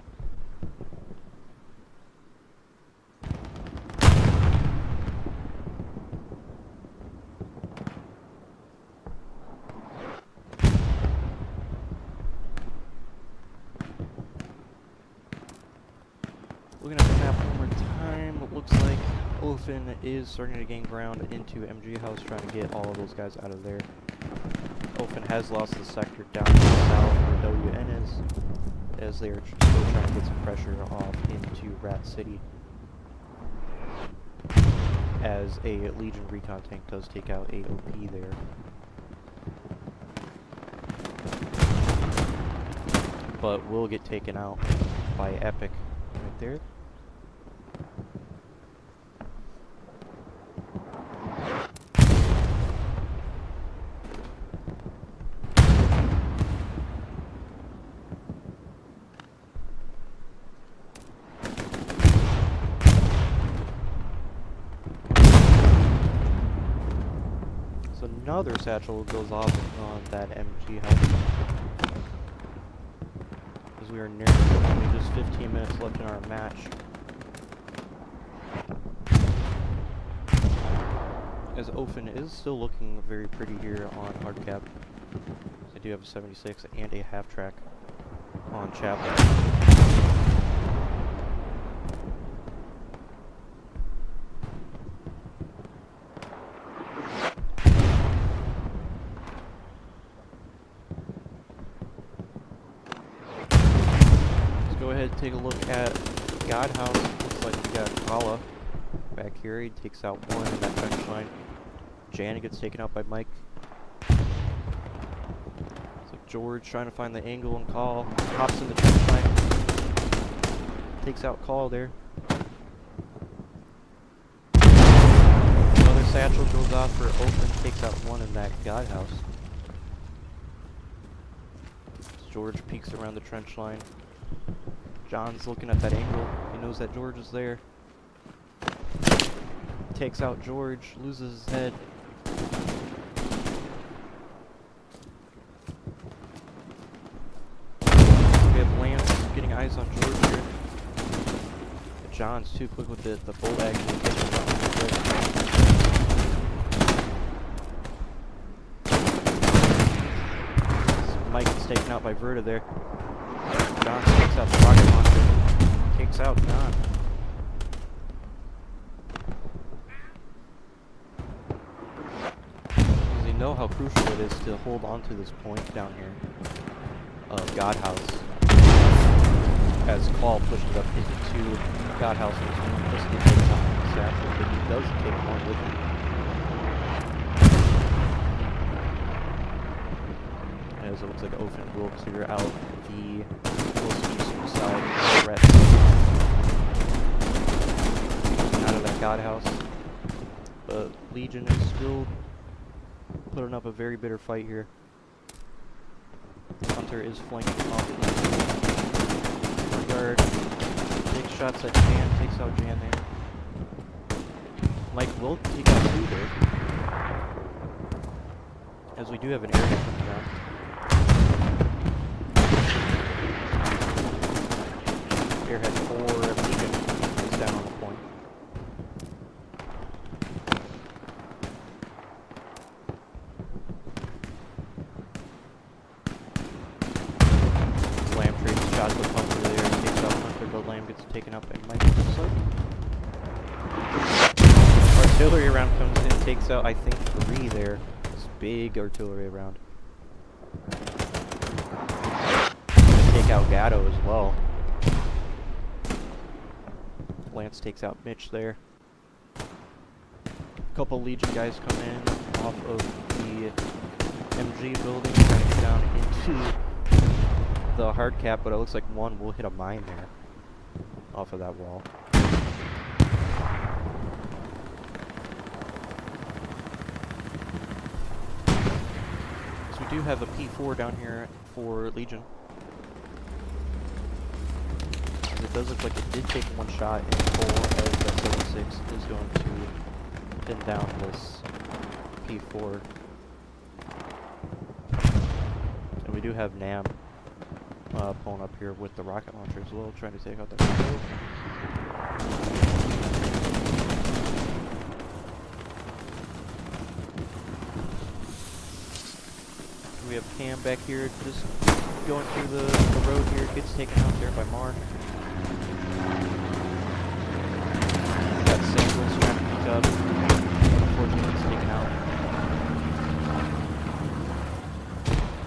Looking at the map one more time, it looks like OFIN is starting to gain ground into MG House, trying to get all of those guys out of there. OFIN has lost the sector down to the south where WN is, as they are still trying to get some pressure off into Rat City. As a Legion recon tank does take out AOP there. But will get taken out by Epic right there. Another satchel goes off on that MG house. As we are nearing only just 15 minutes left in our match. As OFIN is still looking very pretty here on hardcap. I do have a 76 and a half track on Chapel. Take a look at God House. Looks like we got Kala back here. He takes out one in that trench line. Janet gets taken out by Mike. It's like George trying to find the angle and call. Hops in the trench line. Takes out Call there. Another satchel goes off for OFIN. Takes out one in that God House. George peeks around the trench line. John's looking at that angle. He knows that George is there. Takes out George, loses his head. We have Lance getting eyes on George here. But John's too quick with the bolt action. Mike is taken out by Verta there. John takes out the rocket launcher. takes out John. Because you know how crucial it is to hold on to this point down here of God House. As Call pushed it up into God House and was doing just to take out the assassin, but he does take one with him. As it looks like OFIN will clear out the most eastern side threat out of that God House. But Legion is still putting up a very bitter fight here. Hunter is flanking off the guard. Takes shots at Jan, takes out Jan there. Mike will take out two there. As we do have an airhead coming down. Airhead for Legion is down on the point. Lamb trades shots with Hunter there and takes out Hunter, but Lamb gets taken out by Mike. Artillery round comes in, takes out I think 3 there. This big artillery round. Take out Gatto as well. Lance takes out Mitch there. A couple Legion guys come in off of the MG building, trying to get down into the hard cap, but it looks like one will hit a mine there off of that wall. So we do have a P4 down here for Legion. It does look like it did take one shot in full, as that 76 is going to pin down this P4. And we do have Nam pulling up here with the rocket launcher as well, trying to take out that P4. We have Cam back here, just going through the road here, gets taken out there by Mark. Got Singles trying to pick up. Unfortunately, it's taken out.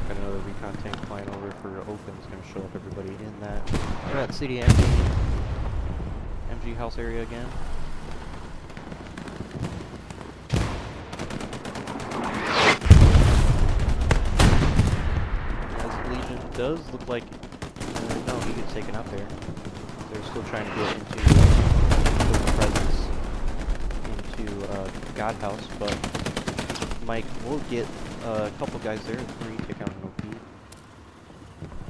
Got another recon tank flying over for OFIN. It's going to show up everybody in that city MG house area again. As Legion does look like, no, he gets taken out there. They're still trying to get into the presence into God House, but Mike will get a couple guys there. 3 take out an OP.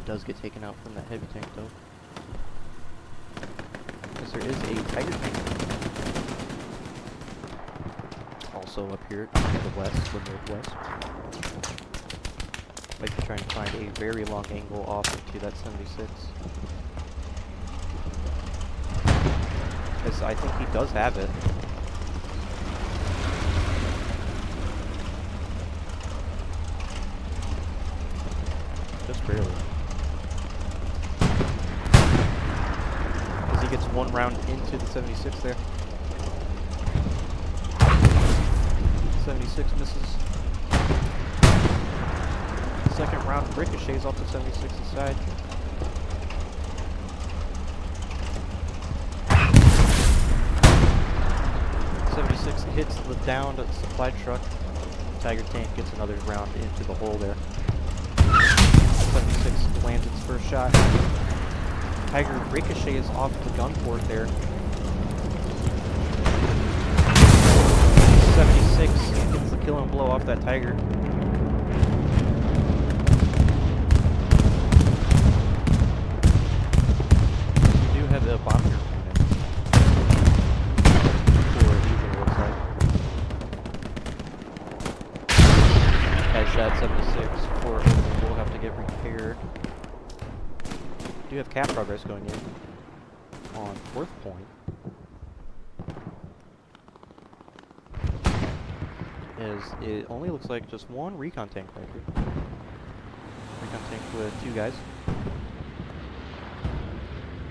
Does get taken out from that heavy tank though. Because there is a Tiger tank also up here to the west, the northwest. Mike is trying to find a very long angle off into that 76. Because I think he does have it. Just barely. As he gets one round into the 76 there. 76 misses. Second round ricochets off the 76's side. 76 hits the downed supply truck. Tiger tank gets another round into the hole there. 76 lands its first shot. Tiger ricochets off the gun port there. 76 gets the kill and blow off that Tiger. We do have the bomber coming in. For Legion, it looks like. As that 76 for OFIN will have to get repaired. We do have cap progress going in on 4th point. As it only looks like just one recon tank right here. Recon tank with 2 guys.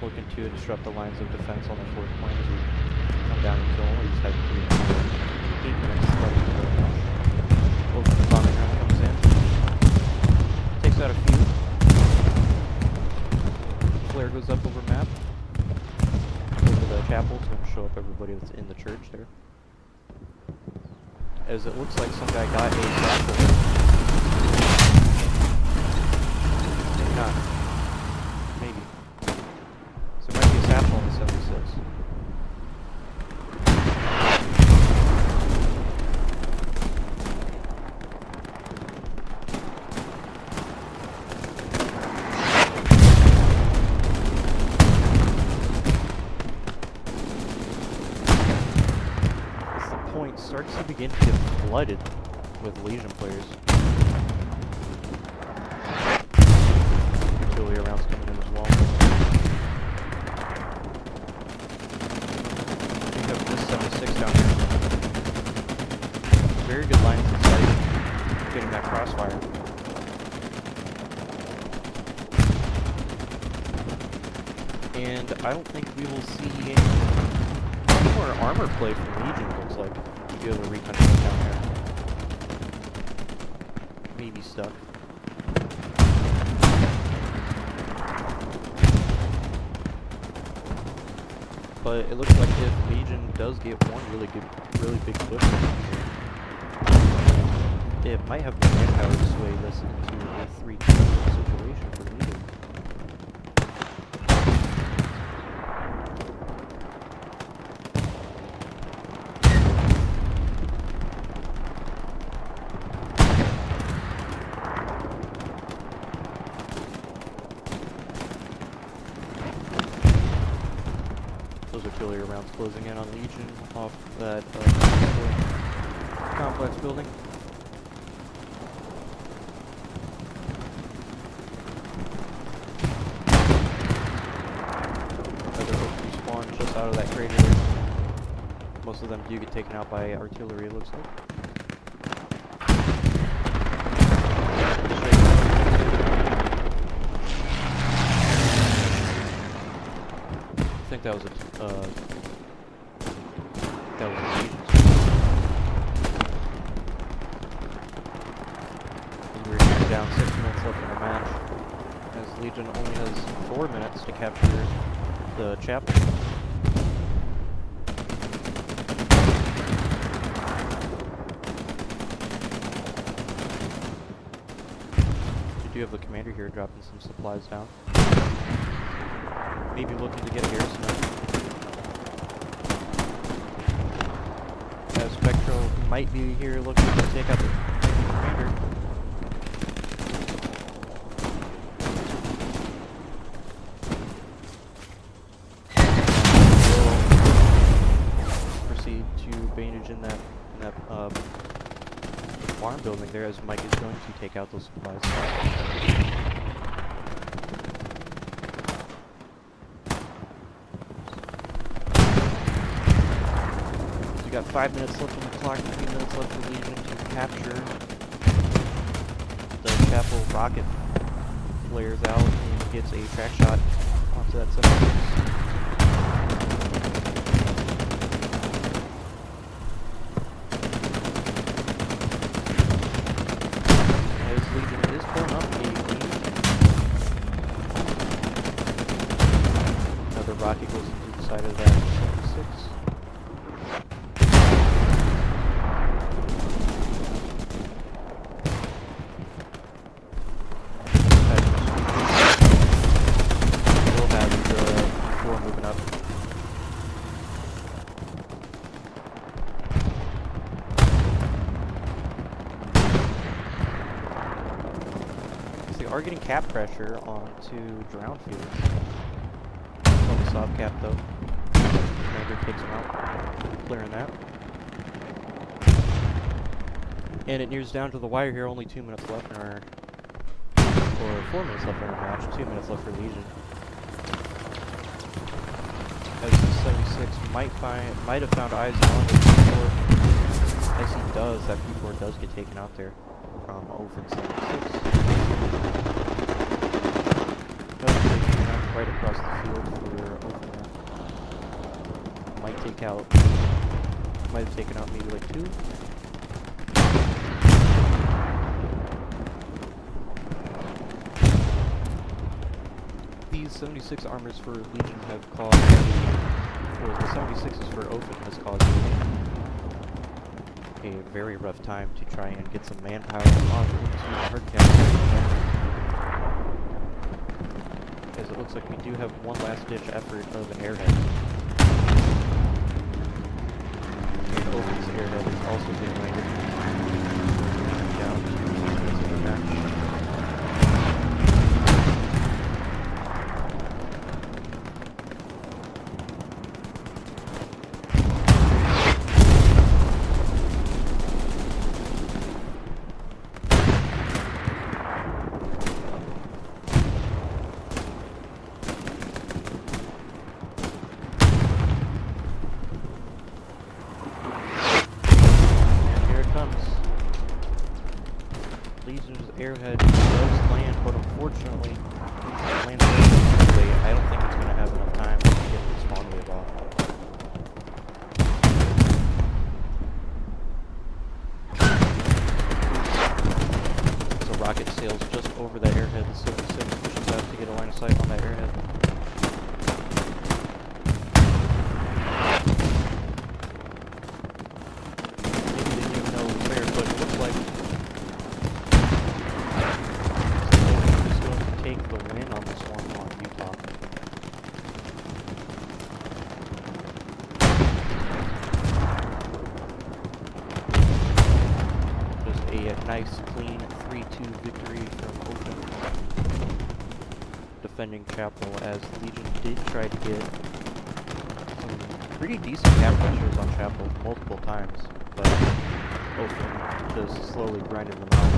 looking to disrupt the lines of defense on the 4th point as we come down and kill. We just have 8 minutes left to the match. OFIN bombing round comes in. Takes out a few. Flare goes up over map. Over the chapel to show up everybody that's in the church there. As it looks like some guy got a satchel. Maybe not. Maybe. So there might be a satchel on the 76. Point starts to begin to get flooded with Legion players. Artillery rounds coming in as well. We have this 76 down here. Very good lines of sight, getting that crossfire. And I don't think we will see any more armor play from Legion, it looks like. Be able to recon down there. Maybe stuck. But it looks like if Legion does get one really big push, it might have the manpower to sway this into a 3-2 situation for Legion. Those artillery rounds closing in on Legion off that complex building. Another hook respawn just out of that crater there. Most of them do get taken out by artillery, it looks like. I think that was a Legion. And we're down 6 minutes left in the match, as Legion only has 4 minutes to capture the chapel. We do have the commander here dropping some supplies down. Maybe looking to get a garrison up. Spectral might be here looking to take out the commander. We'll proceed to bandage in that farm building there, as Mike is going to take out those supplies. We've got 5 minutes left on the clock, 3 minutes left for Legion to capture. The chapel rocket flares out and gets a track shot onto that 76. As Legion is pulling up a lead. Another rocket goes into the side of that 76. They are getting cap pressure onto drown fields. It's only soft cap though. Commander takes him out, clearing that. And it nears down to the wire here, only 2 minutes left in our, or 4 minutes left in our match, 2 minutes left for Legion. As the 76 might have found eyes on the P4. As he does, that P4 does get taken out there from OFIN 76. right across the field for OFIN. Might have taken out maybe like 2. These 76 armors for Legion have caused, or the 76s for OFIN has caused a very rough time to try and get some manpower on into the hard capital. As it looks like we do have one last ditch effort of an airhead. And OFIN's airhead is also being landed. Down to 2 minutes of the match. Legion's airhead does land, but unfortunately, lands too late. I don't think it's going to have enough time to get the spawn wave off. So rocket sails just over that airhead. The 76 pushes out to get a line of sight on that airhead. Maybe they didn't even know it was there, but it looks like take the win on this one on Utah. Just a nice, clean 3-2 victory from OFIN. Defending Chapel, as Legion did try to get some pretty decent cap pressures on Chapel multiple times, but OFIN just slowly grinded them out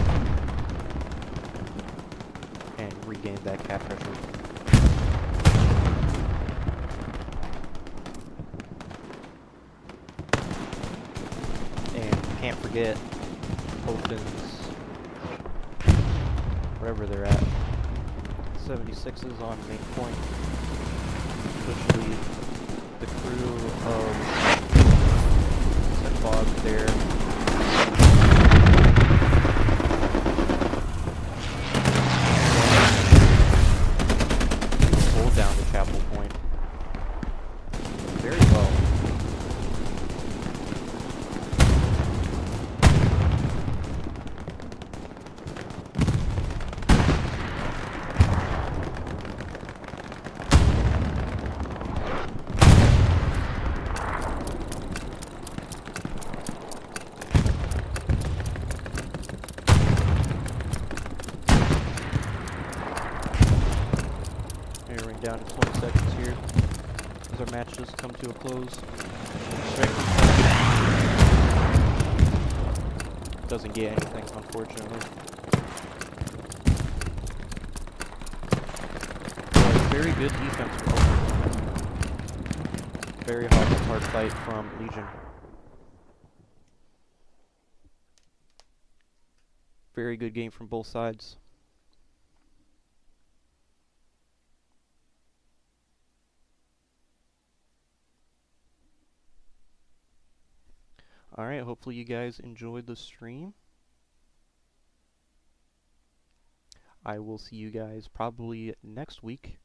and regain that cap pressure. And can't forget OFIN's, wherever they're at, 76s on main point, especially the crew of Bob there. Down to Chapel Point. Very well. Down to 20 seconds here as our match just come to a close. Doesn't get anything, unfortunately. But very good defense from OFIN. Very hard fight from Legion. Very good game from both sides. Alright, hopefully you guys enjoyed the stream. I will see you guys probably next week